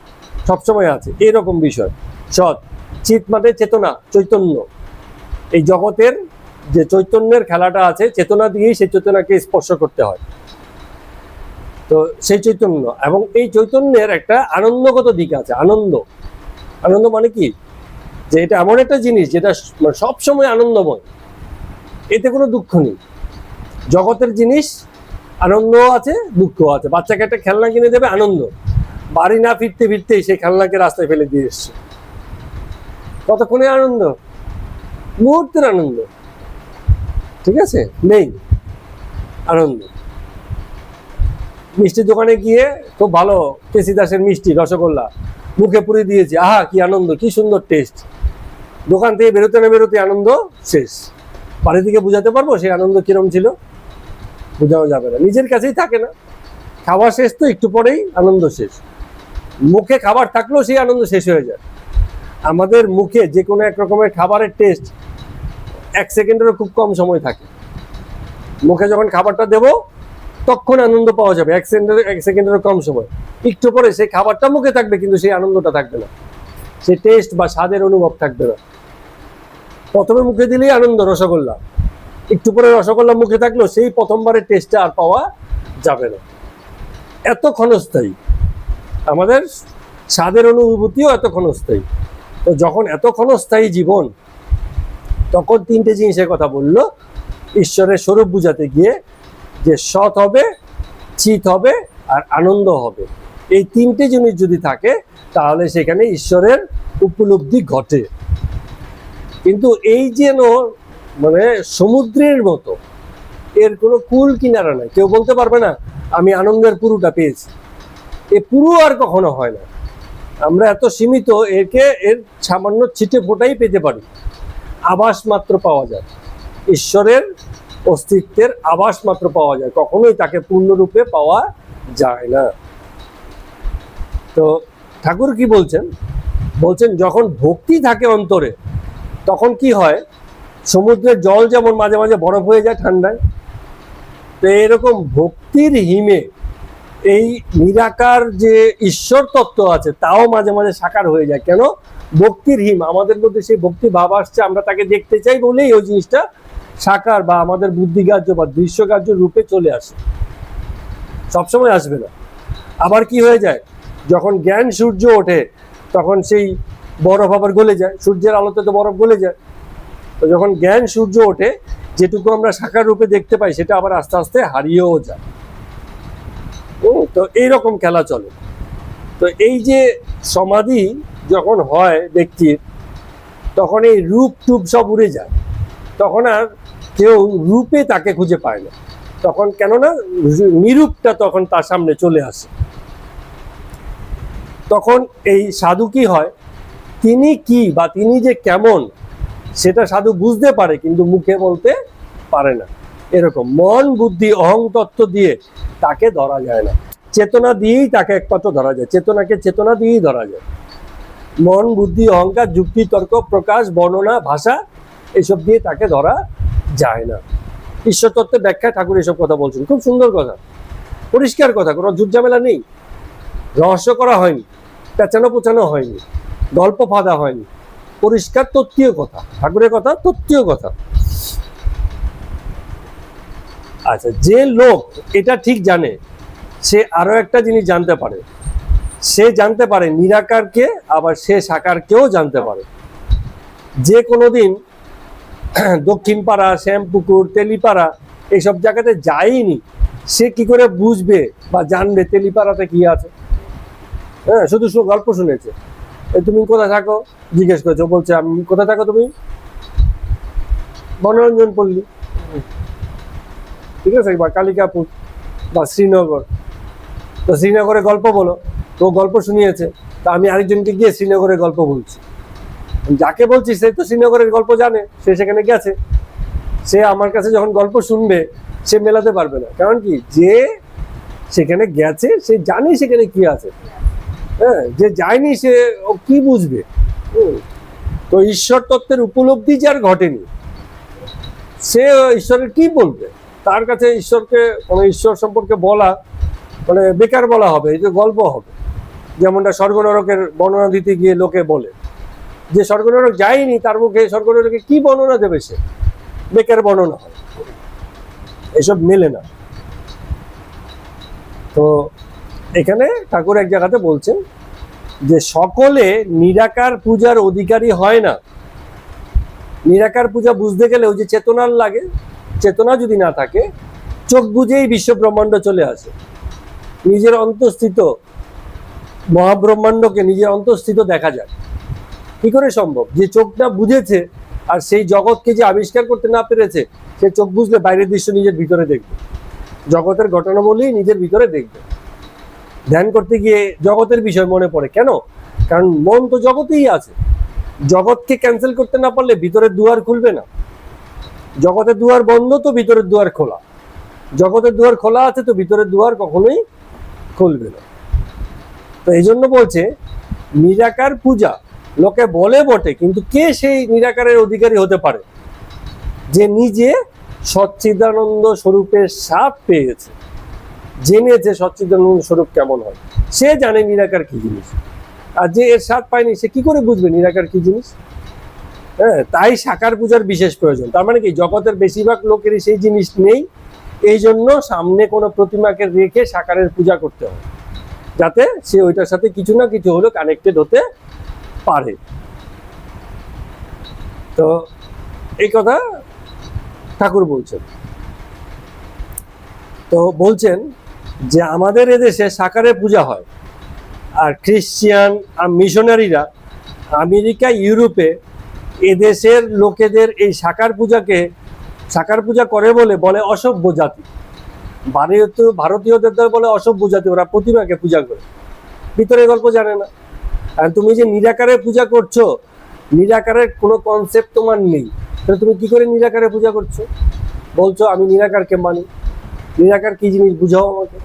সবসময় আছে, এরকম বিষয় সৎ। চিৎ মানে চেতনা, চৈতন্য। এই জগতের যে চৈতন্যের খেলাটা আছে, চেতনা দিয়েই সেই চেতনাকে স্পর্শ করতে হয়। তো সেই চৈতন্য, এবং এই চৈতন্যের একটা আনন্দগত দিক আছে। আনন্দ, আনন্দ মানে কি? যে এটা এমন একটা জিনিস যেটা সবসময় আনন্দময়, এতে কোনো দুঃখ নেই। জগতের জিনিস আনন্দ আছে, দুঃখ আছে। বাচ্চাকে একটা খেলনা কিনে দেবে, আনন্দ, বাড়ি না ফিরতে ফিরতেই সেই খেলনাকে রাস্তায় ফেলে দিয়ে এসছে, কতক্ষণে আনন্দ? মুহূর্তের আনন্দ, ঠিক আছে? নেই আনন্দ। মিষ্টির দোকানে গিয়ে খুব ভালো কেসি দাসের মিষ্টি, রসগোল্লা মুখে পুরে দিয়েছে, আহা কি আনন্দ, কি সুন্দর টেস্ট। দোকান থেকে বেরোতে না বেরোতে আনন্দ শেষ। বাড়ি থেকে বুঝাতে পারবো সেই আনন্দ কিরম ছিল? বোঝানো যাবে না, নিজের কাছেই থাকে না। খাওয়া শেষ তো একটু পরেই আনন্দ শেষ। মুখে খাবার থাকলেও সেই আনন্দ শেষ হয়ে যায়। আমাদের মুখে যে কোনো এক রকমের খাবারের টেস্ট 1 সেকেন্ডেরও খুব কম সময় থাকে। মুখে যখন খাবারটা দেবো তখন আনন্দ পাওয়া যাবে, 1 সেকেন্ডেরও কম সময়। একটু পরে সেই খাবারটা মুখে থাকবে, কিন্তু সেই আনন্দটা থাকবে না, সেই টেস্ট বা স্বাদের অনুভব থাকবে না। প্রথমে মুখে দিলেই আনন্দ, রসগোল্লা, একটু পরে রসগোল্লা মুখে থাকলেও সেই প্রথমবারের টেস্টটা আর পাওয়া যাবে না। এত ক্ষণস্থায়ী আমাদের স্বাদের অনুভূতিও, এত ক্ষণস্থায়ী। তো যখন এত ক্ষণস্থায়ী জীবন, তখন 3টে জিনিসের কথা বললো ঈশ্বরের স্বরূপ বুঝাতে গিয়ে, যে সৎ হবে, চিৎ হবে, আর আনন্দ হবে। এই 3টে জিনিস যদি থাকে তাহলে সেখানে ঈশ্বরের উপলব্ধি ঘটে। কিন্তু এই যেন মানে সমুদ্রের মতো, এর কোনো কুল কিনারা নাই। কেউ বলতে পারবে না আমি আনন্দের পুরোটা পেয়েছি। এ পুরো আর কখনো হয় না। আমরা এত সীমিত, এর সামান্য ছিটে ফোটাই পেতে পারি, আভাস মাত্র পাওয়া যায়। ঈশ্বরের অস্তিত্বের আভাস মাত্র পাওয়া যায়, কখনোই তাকে পূর্ণরূপে পাওয়া যায় না। তো ঠাকুর কি বলছেন? বলছেন যখন ভক্তি থাকে অন্তরে, তখন কি হয়? সমুদ্রের জল যেমন মাঝে মাঝে বরফ হয়ে যায় ঠান্ডায়, তো এরকম ভক্তির হিমে এই নিরাকার যে ঈশ্বর তত্ত্ব আছে তাও মাঝে মাঝে সাকার হয়ে যায়। কেন? ভক্তির হিম, আমাদের মধ্যে সেই ভক্তি ভাব আসছে, আমরা তাকে দেখতে চাই বলেই ওই জিনিসটা সাকার বা আমাদের বুদ্ধিগ্রাহ্য বা দৃশ্যগ্রাহ্য রূপে চলে আসে। সবসময় আসবে না। আবার কি হয়ে যায়? যখন জ্ঞান সূর্য ওঠে তখন সেই বরফ আবার গলে যায়, সূর্যের আলোতে তো বরফ গলে যায়। তো যখন জ্ঞান সূর্য ওঠে, যেটুকু আমরা সাকার রূপে দেখতে পাই সেটা আবার আস্তে আস্তে হারিয়েও যায়। তো এইরকম খেলা চলে। তো এই যে সমাধি যখন হয় ব্যক্তির, তখন এই রূপ টুপ সব উড়ে যায়, তখন আর কেউ রূপে তাকে খুঁজে পায় না। তখন কেননা নিরূপটা তখন তার সামনে চলে আসে। তখন এই সাধু কি হয়? তিনি কি বা তিনি যে কেমন সেটা সাধু বুঝতে পারে, কিন্তু মুখে বলতে পারে না। এরকম মন বুদ্ধি অহংতত্ত্ব দিয়ে তাকে ধরা যায় না, চেতনা দিয়েই তাকে একমাত্র ধরা যায়। চেতনাকে চেতনা দিয়েই ধরা যায়। মন বুদ্ধি অহংকার যুক্তি তর্ক প্রকাশ বর্ণনা ভাষা এসব দিয়ে তাকে ধরা যায় না। ঈশ্বর তত্ত্বের ব্যাখ্যায় ঠাকুর এসব কথা বলছেন, খুব সুন্দর কথা, পরিষ্কার কথা, কোনো ঝুটঝামেলা নেই, রহস্য করা হয়নি। পেঁচানো পোচানো হয়নি, গল্প ফাঁদা হয়নি, পরিষ্কার তত্ত্বীয় কথা, ঠাকুরের কথা তত্ত্বীয় কথা। আচ্ছা, যে লোক এটা ঠিক জানে সে আরো একটা জিনিস জানতে পারে, সে জানতে পারে নিরাকারকে, আবার সে সাকারকেও জানতে পারে। যে কোনোদিন দক্ষিণ পাড়া, শ্যামপুকুর, তেলিপাড়া এইসব জায়গাতে যায়নি, সে কি করে বুঝবে বা জানবে তেলিপাড়াতে কি আছে? হ্যাঁ, শুধু গল্প শুনেছে। তুমি কোথায় থাকো জিজ্ঞেস করেছো, বলছে আমি কোথায় থাকো তুমি? মনোরঞ্জন পল্লী, ঠিক আছে, বা কালিকাপুর বা শ্রীনগর। তো শ্রীনগরে গল্প বলো, তো গল্প শুনিয়েছে, তা আমি আরেকজনকে গিয়ে শ্রীনগরের গল্প বলছি। যাকে বলছি সে তো শ্রীনগরের গল্প জানে, সে সেখানে গেছে, সে আমার কাছে যখন গল্প শুনবে সে মেলাতে পারবে না। কারণ কি, যে সেখানে গেছে সে জানে সেখানে কি আছে। হ্যাঁ, যে যায়নি সে কি বুঝবে? তো ঈশ্বর তত্ত্বের উপলব্ধি যার ঘটেনি, সে ঈশ্বরের কি বলবে? তার কাছে ঈশ্বরকে মানে ঈশ্বর সম্পর্কে বলা মানে বেকার বলা হবে, এই যে গল্প হবে। যেমনটা স্বর্গ নরকের বর্ণনা দিতে গিয়ে লোকে বলে, যে স্বর্গ নরক যায়নি তার মুখে স্বর্গ নরকে কি বর্ণনা দেবে? সে বেকার বর্ণনা হয়, এসব মেলে না। তো এখানে ঠাকুর এক জায়গাতে বলছেন যে সকলে নিরাকার পূজার অধিকারী হয় না। নিরাকার পূজা বুঝতে গেলে ওই যে চেতনার লাগে, চেতনা যদি না থাকে চোখ বুঝেই বিশ্ব ব্রহ্মাণ্ড চলে আসে। নিজের অন্তঃস্থিত মহাব্রহ্মাণ্ডকে নিজের অন্তঃস্থিত দেখা যায়। কি করে সম্ভব? যে চোখটা বুঝেছে আর সেই জগৎকে যে আবিষ্কার করতে না পেরেছে, সে চোখ বুঝলে বাইরের দৃশ্য নিজের ভিতরে দেখবে, জগতের ঘটনা বলেই নিজের ভিতরে দেখবে। ধ্যান করতে গিয়ে জগতের বিষয় মনে পড়ে কেন? কারণ মন তো জগতেই আছে। জগৎকে ক্যান্সেল করতে না পারলে ভিতরের দুয়ার খুলবে না। জগতের দুয়ার বন্ধ তো ভিতরের দুয়ার খোলা, জগতের দুয়ার খোলা আছে তো ভিতরের দুয়ার কখনোই খুলবে না। তো এই জন্য বলছে নিরাকার পূজা লোকে বলে বটে, কিন্তু কে সেই নিরাকারের অধিকারী হতে পারে? যে নিজে সচ্চিদানন্দ স্বরূপের স্বাদ পেয়েছে, জেনেছে সচ্চিদানন্দ স্বরূপ কেমন হয়, সে জানে নিরাকার কি জিনিস। আর যে এর স্বাদ পায়নি সে কি করে বুঝবে নিরাকার কি জিনিস? হ্যাঁ, তাই সাকার পূজার বিশেষ প্রয়োজন। তার মানে কি, জগতের বেশিরভাগ লোকেরই সেই জিনিস নেই, এই জন্য সামনে কোনো প্রতিমাকে রেখে সাকারের পূজা করতে হয়, যাতে সে ওইটার সাথে কিছু না কিছু হলেও কানেক্টেড হতে পারে। তো এই কথা ঠাকুর বলছেন। তো বলছেন যে আমাদের এদেশে সাকারে পূজা হয়, আর খ্রিস্টান আর মিশনারিরা আমেরিকা, ইউরোপে এদেশের লোকেদের এই সাকার পূজা করে বলে অসভ্য জাতি। ভারতীয়দের বলে অসভ্য জাতি, ওরা প্রতিমাকে পূজা করে, ভিতরের গল্প জানে না। আর তুমি যে নিরাকারে পূজা করছো, নিরাকারের কোনো কনসেপ্ট তোমার নেই, তাহলে তুমি কি করে নিরাকারে পূজা করছো? বলছো আমি নিরাকারকে মানি, নিরাকার কি জিনিস বুঝাও আমাকে,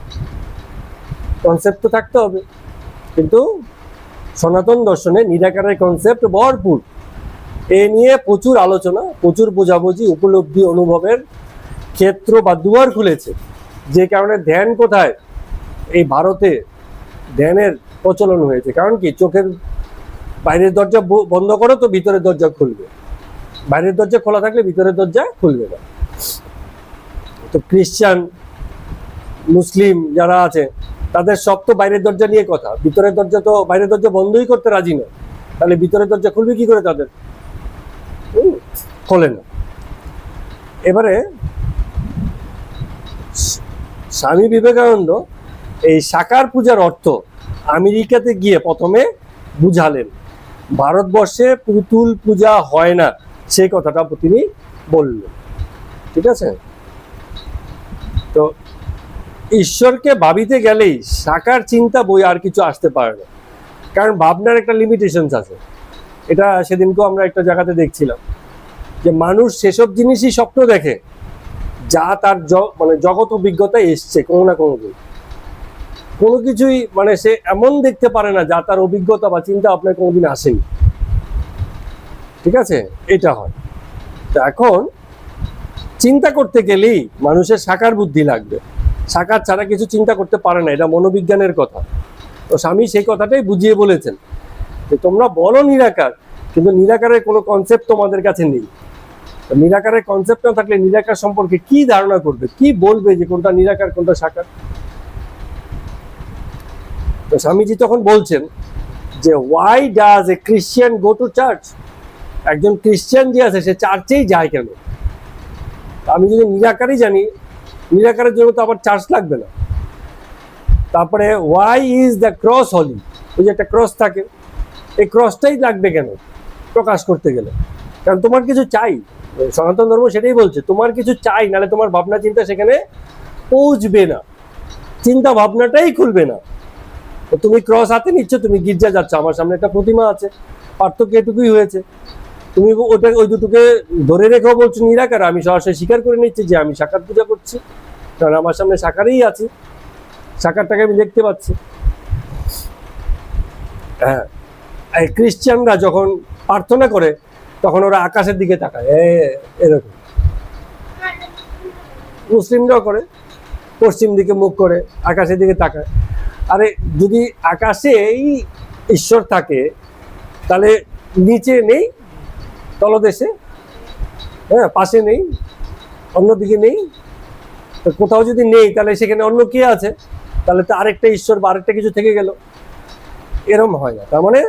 কনসেপ্ট তো থাকতে হবে। কিন্তু সনাতন দর্শনে নিরাকারের কনসেপ্ট ভরপুর, এ নিয়ে প্রচুর আলোচনা, প্রচুর বোঝাবুঝি, উপলব্ধি, অনুভবের ক্ষেত্র বা দুয়ার খুলেছে। যে কারণে ধ্যান কোথায়, এই ভারতে ধ্যানের প্রচলন হয়েছে। কারণ কি, চোখের বাইরের দরজা বন্ধ করো তো ভিতরের দরজা খুলবে, বাইরের দরজা খোলা থাকলে ভিতরের দরজা খুলবে না। তো খ্রিস্টান, মুসলিম যারা আছে তাদের সব তো বাইরের দরজা নিয়ে কথা, ভিতরের দরজা তো বাইরের দরজা বন্ধই করতে রাজি নয়, তাহলে ভিতরের দরজা খুলবে কি করে? তাদের খোলে না। এবারে স্বামী বিবেকানন্দ এই সাকার পূজার অর্থ আমেরিকাতে গিয়ে প্রথমে বুঝালেন। ভারতবর্ষে পুতুল পূজা হয় না, সেই কথাটা তিনি বললেন। ঠিক আছে? তো ঈশ্বরকে ভাবিতে গেলেই সাকার চিন্তা বই আর কিছু আসতে পারে না, কারণ ভাবনার একটা লিমিটেশনস আছে। এটা সেদিনকেও আমরা একটা জায়গাতে দেখছিলাম যে মানুষ সেসব জিনিসই স্বপ্ন দেখে যা তার মানে জগৎ অভিজ্ঞতায় এসছে কোনো না কোনো দিন। কোনো কিছুই মানে সে এমন দেখতে পারে না যা তার অভিজ্ঞতা বা চিন্তা আপনার কোনোদিন আসেনি। ঠিক আছে? এটা হয়। তো এখন চিন্তা করতে গেলেই মানুষের সাকার বুদ্ধি লাগবে, সাকার ছাড়া কিছু চিন্তা করতে পারে না, এটা মনোবিজ্ঞানের কথা। তো স্বামী সেই কথাটাই বুঝিয়ে বলেছেন যে তোমরা বলো নিরাকার, কিন্তু নিরাকারের কোনো কনসেপ্ট তোমাদের কাছে নেই। নিরাকারের কনসেপ্ট না থাকলে নিরাকার সম্পর্কে কি ধারণা করবে, কি বলবে যে কোনটা নিরাকার কোনটা সাকার? তো স্বামীজি তখন বলছেন যে why does a Christian go to church? একজন ক্রিশ্চিয়ান যে আছে সে চার্চেই যায় কেন? আমি যদি নিরাকারই জানি, নিরাকারের জন্য তো আবার চার্চ লাগবে না। তারপরে ওয়াই ইজ দ্য ক্রস হলি? ওই যে একটা ক্রস থাকে, এই ক্রসটাই লাগবে কেন প্রকাশ করতে গেলে? কারণ তোমার কিছু চাই, সনাতন ধর্ম সেটাই বলছে, তোমার কিছু চাই, নাহলে তোমার ভাবনা চিন্তা সেখানে পৌঁছবে না, চিন্তা ভাবনাটাই খুলবে না। তুমি ক্রস হাতে নিচ্ছ, তুমি গির্জা যাচ্ছ, আমার সামনে একটা প্রতিমা আছে, পার্থক্য এটুকুই হয়েছে। তুমি ওটা ওই দুটোকে ধরে রেখেও বলছো নিরাকার, আমি সরাসরি স্বীকার করে নিচ্ছি যে আমি সাকার পূজা করছি, কারণ আমার সামনে সাকারেই আছি, সাকারটাকে আমি দেখতে পাচ্ছি। হ্যাঁ, এই ক্রিশ্চিয়ানরা যখন প্রার্থনা করে তখন ওরা আকাশের দিকে তাকায় এরকম, মুসলিমরাও করে, পশ্চিম দিকে মুখ করে আকাশের দিকে তাকায়। আরে যদি আকাশেই ঈশ্বর থাকে তাহলে নিচে নেই, তলদেশে, হ্যাঁ, পাশে নেই, অন্যদিকে নেই? তো কোথাও যদি নেই তাহলে সেখানে অন্য কে আছে? তাহলে তো আরেকটা ঈশ্বর বা আরেকটা কিছু থেকে গেল। এরম হয় না। তার মানে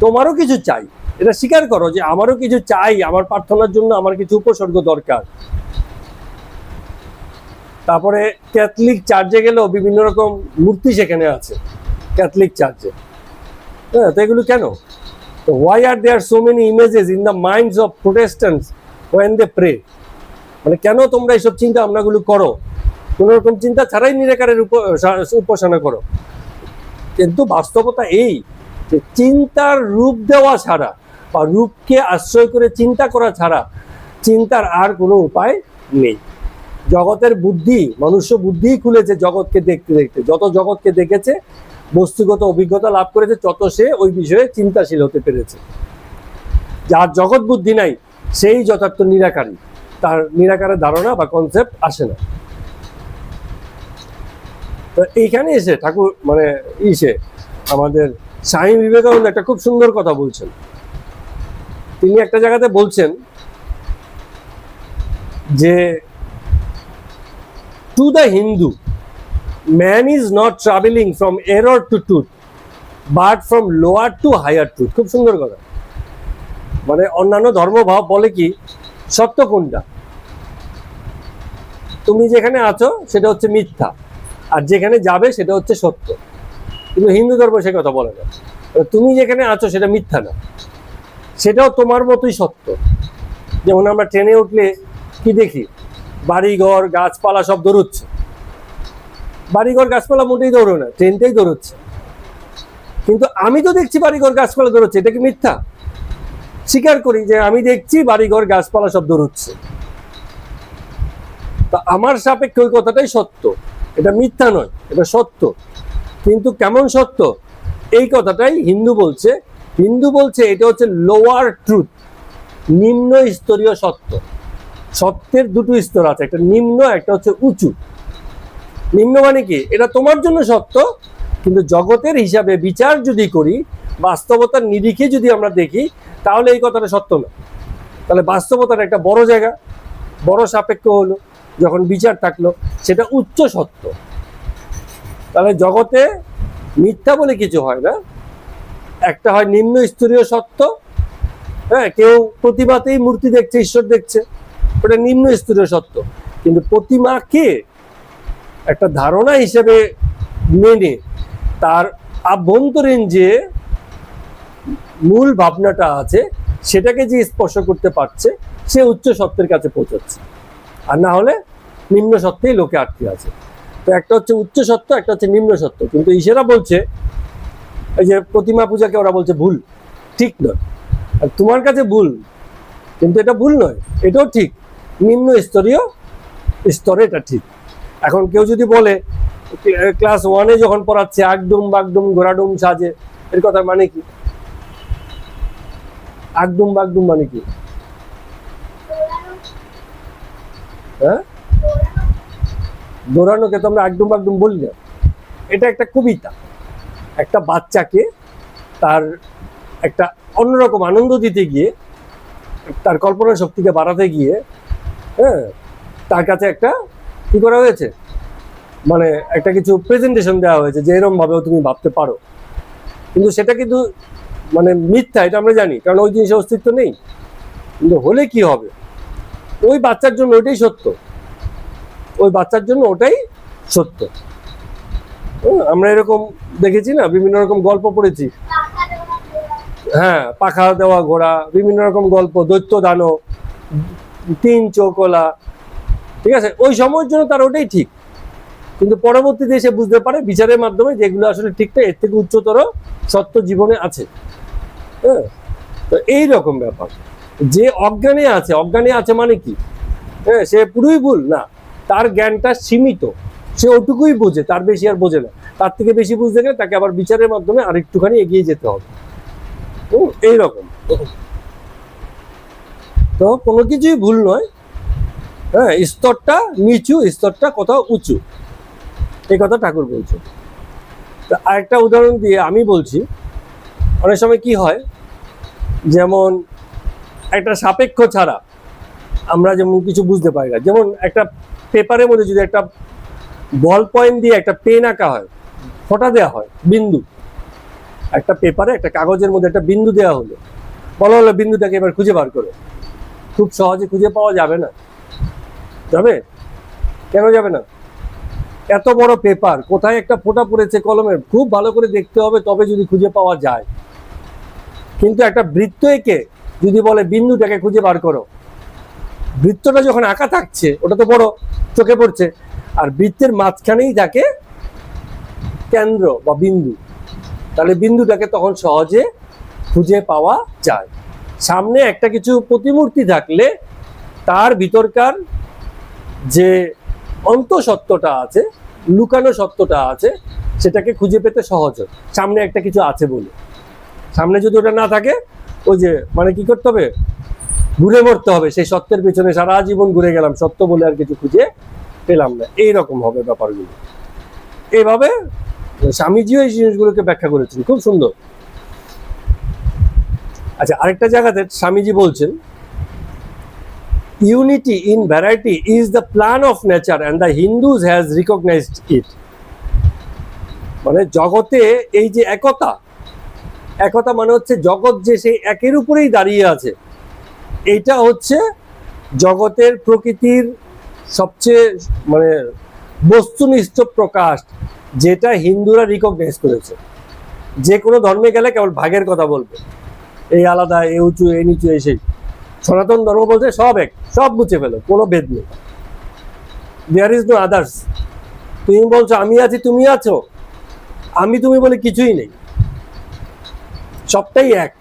তোমারও কিছু চাই, এটা স্বীকার করো যে আমারও কিছু চাই, আমার প্রার্থনার জন্য আমার কিছু উপসর্গ দরকার। তারপরে ক্যাথলিক চার্চে গেলেও বিভিন্ন রকম মূর্তি সেখানে আছে ক্যাথলিক চার্চে। হ্যাঁ, তো এগুলো কেন? Why are there so many images in the minds of Protestants when they pray? মানে কেন তোমরা এইসব চিন্তা ভাবনাগুলো করো? কোন রকম চিন্তা ছাড়াই নিরাকারের উপাসনা করো। কিন্তু বাস্তবতা এই যে চিন্তার রূপ দেওয়া ছাড়া বা রূপকে আশ্রয় করে চিন্তা করা ছাড়া চিন্তার আর কোনো উপায় নেই। জগতের বুদ্ধি, মনুষ্য বুদ্ধি খুলেছে জগৎকে দেখতে দেখতে, যত জগৎকে দেখেছে, বস্তুগত অভিজ্ঞতা লাভ করেছে, তত সে ওই বিষয়ে চিন্তাশীল হতে পেরেছে। যার জগৎ বুদ্ধি নাই সেই যথার্থ নিরাকারী, তার নিরাকারের ধারণা বা কনসেপ্ট আসে না। তো এইখানে এসে ঠাকুর মানে আমাদের স্বামী বিবেকানন্দ একটা খুব সুন্দর কথা বলছেন। তিনি একটা জায়গাতে বলছেন যে to the Hindu, man is not traveling from error to truth but from lower to higher truth। খুব সুন্দর কথা। মানে অন্যান্য ধর্মভাব বলে কি সত্য কোনটা? তুমি যেখানে আছো সেটা হচ্ছে মিথ্যা, আর যেখানে যাবে সেটা হচ্ছে সত্য। কিন্তু হিন্দু ধর্ম সে কথা বলে না। তুমি যেখানে আছো সেটা মিথ্যা না, সেটাও তোমার মতোই সত্য। যেমন আমরা ট্রেনে উঠলে কি দেখি? বাড়িঘর গাছপালা সব দৌড়চ্ছে। বাড়িঘর গাছপালা মোটেই দৌড়ো না, ট্রেনটাই দৌড়চ্ছে। কিন্তু আমি তো দেখছি বাড়িঘর গাছপালা দৌড়চ্ছে, এটা কি মিথ্যা? স্বীকার করি যে আমি দেখছি বাড়িঘর গাছপালা সব দৌড়চ্ছে, তা আমার সাপেক্ষে ওই কথাটাই সত্য, এটা মিথ্যা নয়, এটা সত্য। কিন্তু কেমন সত্য? এই কথাটাই হিন্দু বলছে। হিন্দু বলছে এটা হচ্ছে লোয়ার ট্রুথ, নিম্ন স্তরীয় সত্য। সত্যের দুটো স্তর আছে, একটা নিম্ন, একটা হচ্ছে উঁচু। নিম্ন মানে কি? এটা তোমার জন্য সত্য, কিন্তু জগতের হিসাবে বিচার যদি করি, বাস্তবতার নিরিখে যদি আমরা দেখি, তাহলে এই কথাটা সত্য না। তাহলে বাস্তবতার একটা বড় জায়গা, বড় সাপেক্ষ হলো, যখন বিচার থাকলো সেটা উচ্চ সত্য। তাহলে জগতে মিথ্যা বলে কিছু হয় না, একটা হয় নিম্ন স্তরীয় সত্য। হ্যাঁ, কেউ প্রতিমাতেই মূর্তি দেখছে, ঈশ্বর দেখছে, ওটা নিম্ন স্তরীয় সত্য। কিন্তু প্রতিমাকে একটা ধারণা হিসেবে মেনে তার আভ্যন্তরীণ যে মূল ভাবনাটা আছে সেটাকে যে স্পর্শ করতে পারছে, সে উচ্চ সত্যের কাছে পৌঁছাচ্ছে। আর না হলে নিম্ন সত্যেই লোকে আটকে আছে। তো একটা হচ্ছে উচ্চ সত্য, একটা হচ্ছে নিম্ন সত্য। কিন্তু ইসেরা বলছে, এই যে প্রতিমা পূজাকে ওরা বলছে ভুল, ঠিক নয়। আর তোমার কাছে ভুল, কিন্তু এটা ভুল নয়, এটাও ঠিক, নিম্ন স্তরীয় স্তরে এটা ঠিক। এখন কেউ যদি বলে ক্লাস 1-এ যখন পড়াচ্ছে আগডুম বাগডুম ঘোড়াডুম সাজে, এর কথা মানে কি? আগডুম বাগডুম মানে কি? হ্যাঁ, দৌড়ানোকে তো আমরা আগডুম বাগডুম বলি না, এটা একটা কবিতা। একটা বাচ্চাকে তার একটা অন্যরকম আনন্দ দিতে গিয়ে, তার কল্পনা শক্তিকে বাড়াতে গিয়ে, হ্যাঁ, তার কাছে একটা কি করা হয়েছে, মানে একটা কিছু প্রেজেন্টেশন দেওয়া হয়েছে যে এরকম ভাবেও তুমি ভাবতে পারো। কিন্তু সেটা কিন্তু মানে মিথ্যা, এটা আমরা জানি, কারণ ওই জিনিসের অস্তিত্ব নেই। কিন্তু হলে কি হবে, ওই বাচ্চার জন্য ওইটাই সত্য, ওই বাচ্চার জন্য ওটাই সত্য। আমরা এরকম দেখেছি না, বিভিন্ন রকম গল্প পড়েছি, হ্যাঁ, পাখা দেওয়া ঘোড়া, বিভিন্ন রকম গল্প, দৈত্য দানব, তিন চৌকলা, ঠিক আছে, ওই সময়ের জন্য তার ওটাই ঠিক। কিন্তু পরবর্তীতে এসে বুঝতে পারে বিচারের মাধ্যমে যেগুলো আসলে ঠিকঠাক, এর থেকে উচ্চতর সত্য জীবনে আছে। হ্যাঁ, তো এই রকম ব্যাপার। যে অজ্ঞানে আছে মানে কি, হ্যাঁ, সে পুরোই ভুল না, তার জ্ঞানটা সীমিত, সে ওটুকুই বোঝে, তার বেশি আর বোঝে না। তার থেকে বেশি বুঝতে গেলে তাকে আবার বিচারের মাধ্যমে আরেকটুখানি এগিয়ে যেতে হবে। এইরকম। তো কোনো কিছুই ভুল নয়, হ্যাঁ, স্তরটা নিচু, স্তরটা কোথাও উঁচু, এই কথা ঠাকুর বলছে। আরেকটা উদাহরণ দিয়ে আমি বলছি, অনেক সময় কি হয়, যেমন একটা সাপেক্ষ ছাড়া আমরা যেমন কিছু বুঝতে পারি না। যেমন একটা পেপারের মধ্যে যদি একটা বল পয়েন্ট দিয়ে একটা পেন আঁকা হয়, ফোঁটা দেওয়া হয়, বিন্দু, একটা পেপারে একটা কাগজের মধ্যে একটা বিন্দু দেওয়া হলো, বলা হলো বিন্দুটাকে এবার খুঁজে বার করো। খুব সহজে খুঁজে পাওয়া যাবে না। যাবে? কেন যাবে না? এত বড় পেপার, কোথায় একটা ফোঁটা পড়েছে কলমের, খুব ভালো করে দেখতে হবে, তবে যদি খুঁজে পাওয়া যায়। কিন্তু একটা বৃত্ত এঁকে যদি বলে বিন্দুটাকে খুঁজে বার করো, বৃত্তটা যখন আঁকা থাকছে ওটা তো বড় চোখে পড়ছে, আর বৃত্তের মাঝখানেই থাকে কেন্দ্র বা বিন্দু, তাহলে বিন্দুটাকে তখন সহজে খুঁজে পাওয়া যায়। সামনে একটা কিছু প্রতিমূর্তি থাকলে তার ভিতরকার যে অন্তঃসত্ত্বটা আছে, লুকানো সত্যটা আছে, সেটাকে খুঁজে পেতে সহজ হয়, সামনে একটা কিছু আছে বলে। সামনে যদি ওটা না থাকে, ওই যে মানে কি করতে হবে, ঘুরে মরতে হবে সেই সত্যের পিছনে, সারা জীবন ঘুরে গেলাম, সত্য বলে আর কিছু খুঁজে পেলাম না, এইরকম হবে ব্যাপারগুলো। এইভাবে স্বামীজিও এই জিনিসগুলোকে ব্যাখ্যা করেছেন, খুব সুন্দর। আচ্ছা, আরেকটা জায়গাতে স্বামীজি বলছেন, unity in variety is the plan of nature and the Hindus has recognised it. মানে জগতে এই যে একতা, একতা মানে হচ্ছে জগৎ যে সেই একের উপরেই দাঁড়িয়ে আছে, এইটা হচ্ছে জগতের প্রকৃতির সবচেয়ে মানে বস্তুনিষ্ঠ প্রকাশ, যেটা হিন্দুরা রিকগনাইজ করেছে। যে কোনো ধর্মে গেলে কেবল ভাগের কথা বলবে, এই আলাদা, এই উঁচু, এই নিচু, এই সেই। সনাতন ধর্ম বলছে সব এক, সব মুছে ফেলো, কোনো ভেদ নেই, দেয়ার ইজ নো আদার্স। তুমি বলছো আমি আছি, তুমি আছো, আমি তুমি বলে কিছুই নেই, সবটাই এক।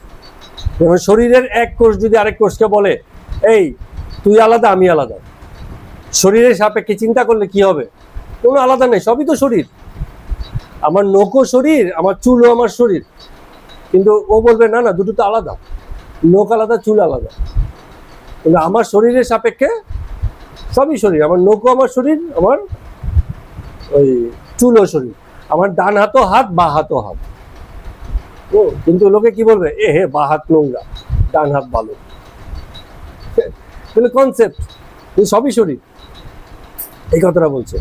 যেমন শরীরের এক কোষ যদি আরেক কোষকে বলে এই তুই আলাদা আমি আলাদা, শরীরের সাপেক্ষে চিন্তা করলে কি হবে, কোনো আলাদা নেই, সবই তো শরীর। আমার নখও শরীর, আমার চুলও আমার শরীর, কিন্তু ও বলবে না না, দুটো তো আলাদা, নখ আলাদা, চুল আলাদা। কিন্তু আমার শরীরের সাপেক্ষে সবই শরীর, আমার নখও আমার শরীর, আমার ওই চুলও শরীর, আমার ডান হাতও হাত, বা হাতও হাত। ও কিন্তু লোকে কি বলবে, এ হে বা হাত নোংরা, ডান হাত ভালো, কিন্তু কনসেপ্ট, সবই শরীর, এই কথাটা বলছে।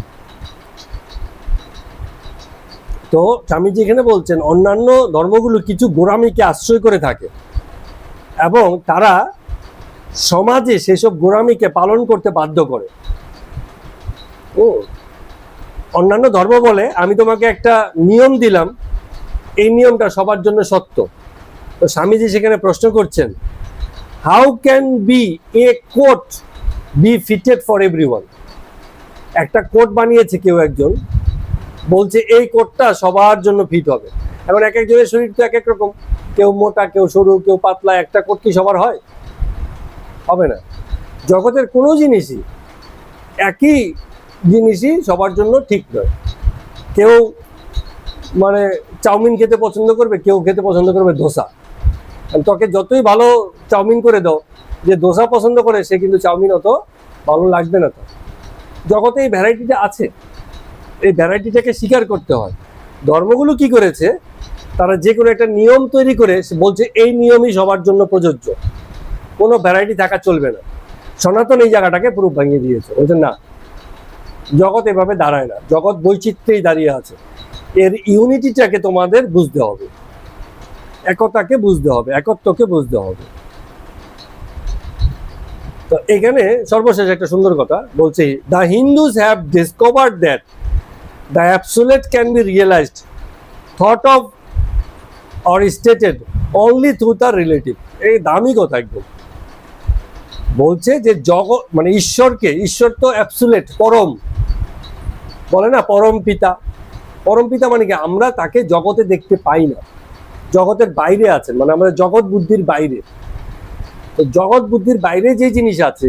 তো স্বামীজি এখানে বলছেন, অন্যান্য ধর্মগুলো কিছু গোঁড়ামিকে আশ্রয় করে থাকে এবং তারা সমাজে সেসব গোঁড়ামিকে পালন করতে বাধ্য করে। ও অন্যান্য ধর্ম বলে আমি তোমাকে একটা নিয়ম দিলাম, এই নিয়মটা সবার জন্য সত্য। তো স্বামীজি সেখানে প্রশ্ন করছেন, how can be a coat be fitted for everyone. একটা কোট বানিয়েছে কেউ একজন, বলছে এই কোটটা সবার জন্য ফিট হবে। এখন এক একজনের শরীর তো এক এক রকম, কেউ মোটা, কেউ সরু, কেউ পাতলা, একটা কোট কি সবার হয়? হবে না। জগতের কোনো জিনিসই, একই জিনিসই সবার জন্য ঠিক নয়। কেউ মানে চাউমিন খেতে পছন্দ করবে, কেউ খেতে পছন্দ করবে ধোসা। তোকে যতই ভালো চাউমিন করে দাও, যে ধোসা পছন্দ করে সে কিন্তু চাউমিন অত ভালো লাগবে না। তো জগতে এই ভ্যারাইটিটা আছে, এই ভ্যারাইটিটাকে স্বীকার করতে হয়। ধর্মগুলো কি করেছে, তারা যে কোনো একটা নিয়ম তৈরি করে বলছে এই নিয়মই সবার জন্য প্রযোজ্য, কোনো ভ্যারাইটি থাকা চলবে না। সনাতন এই জায়গাটাকে পুরো ভাঙিয়ে দিয়েছে, বলছে না, জগৎ এভাবে দাঁড়ায় না, জগৎ বৈচিত্র্যেই দাঁড়িয়ে আছে। এর ইউনিটিটাকে তোমাদের বুঝতে হবে, একতাকে বুঝতে হবে, একত্বকে বুঝতে হবে। তো এখানে সর্বশেষ একটা সুন্দর কথা বলছি, the Hindus have discovered that the absolute can be realised, thought of or stated only through the relative. এই দামি কথা একদম। বলছে যে জগৎ মানে ঈশ্বরকে, ঈশ্বর তো অ্যাবসোলিউট, পরম, বলে না পরম পিতা। পরম পিতা মানে কি, আমরা তাকে জগতে দেখতে পাই না, জগতের বাইরে আছেন, মানে আমাদের জগৎ বুদ্ধির বাইরে। তো জগৎ বুদ্ধির বাইরে যে জিনিস আছে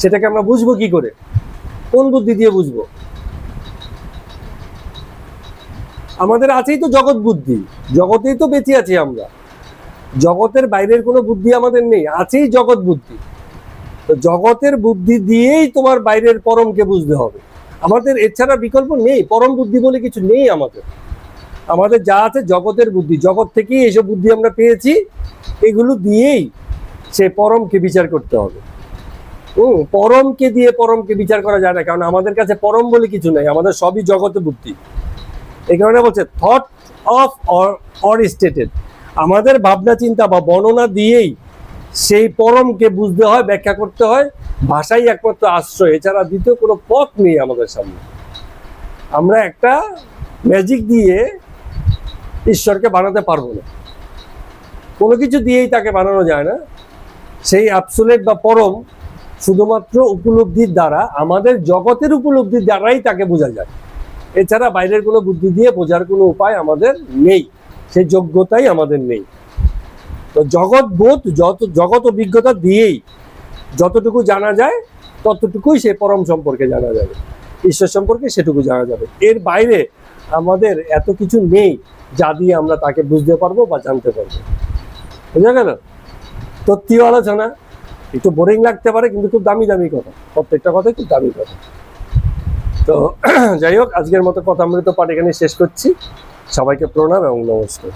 সেটাকে আমরা বুঝবো কি করে, কোন বুদ্ধি দিয়ে বুঝবো? আমাদের আছেই তো জগৎ বুদ্ধি, জগতেই তো বেঁচে আছি আমরা, জগতের বাইরের কোনো বুদ্ধি আমাদের নেই, আছেই জগৎ বুদ্ধি। তো জগতের বুদ্ধি দিয়েই তোমার বাইরের পরমকে বুঝতে হবে, আমাদের এছাড়া বিকল্প নেই। পরম বুদ্ধি বলে কিছু নেই আমাদের, আমাদের যা আছে জগতের বুদ্ধি, জগৎ থেকেই এসব বুদ্ধি আমরা পেয়েছি, এগুলো দিয়েই সে পরমকে বিচার করতে হবে। পরমকে দিয়ে পরমকে বিচার করা যায় না, কারণ আমাদের কাছে পরম বলে কিছু নাই, আমাদের সবই জগতে বুদ্ধি। এই কারণে বলছে থট অফ অর স্টেটেড, আমাদের ভাবনা চিন্তা বা বর্ণনা দিয়েই সেই পরমকে বুঝতে হয়, ব্যাখ্যা করতে হয়। ভাষাই একমাত্র আশ্রয়, এছাড়া দ্বিতীয় কোনো পথ নেই আমাদের সামনে। আমরা একটা ম্যাজিক দিয়ে ঈশ্বরকে বানাতে পারবো না, কোনো কিছু দিয়েই তাকে বানানো যায় না। সেই অ্যাবসোলিউট বা পরম শুধুমাত্র উপলব্ধির দ্বারা, আমাদের জগতের উপলব্ধির দ্বারাই তাকে বোঝা যায়, এছাড়া বাইরের কোনো বুদ্ধি দিয়ে বোঝার কোনো উপায় আমাদের নেই, সেই যোগ্যতাই আমাদের নেই। তো জগৎ বোধ, জগৎ অভিজ্ঞতা দিয়েই যতটুকু জানা যায় ততটুকুই সে পরম সম্পর্কে জানা যাবে, ঈশ্বর সম্পর্কে সেটুকু জানা যাবে। এর বাইরে আমাদের এত কিছু নেই যা দিয়ে আমরা তাকে বুঝতে পারবো বা জানতে পারবো। বুঝা গেল? তত্ত্বীয় আলোচনা একটু বোরিং লাগতে পারে, কিন্তু খুব দামি দামি কথা, প্রত্যেকটা কথাই খুব দামি কথা। তো যাই হোক, আজকের মতো কথামৃত পাঠ এখানে শেষ করছি। সবাইকে প্রণাম এবং নমস্কার।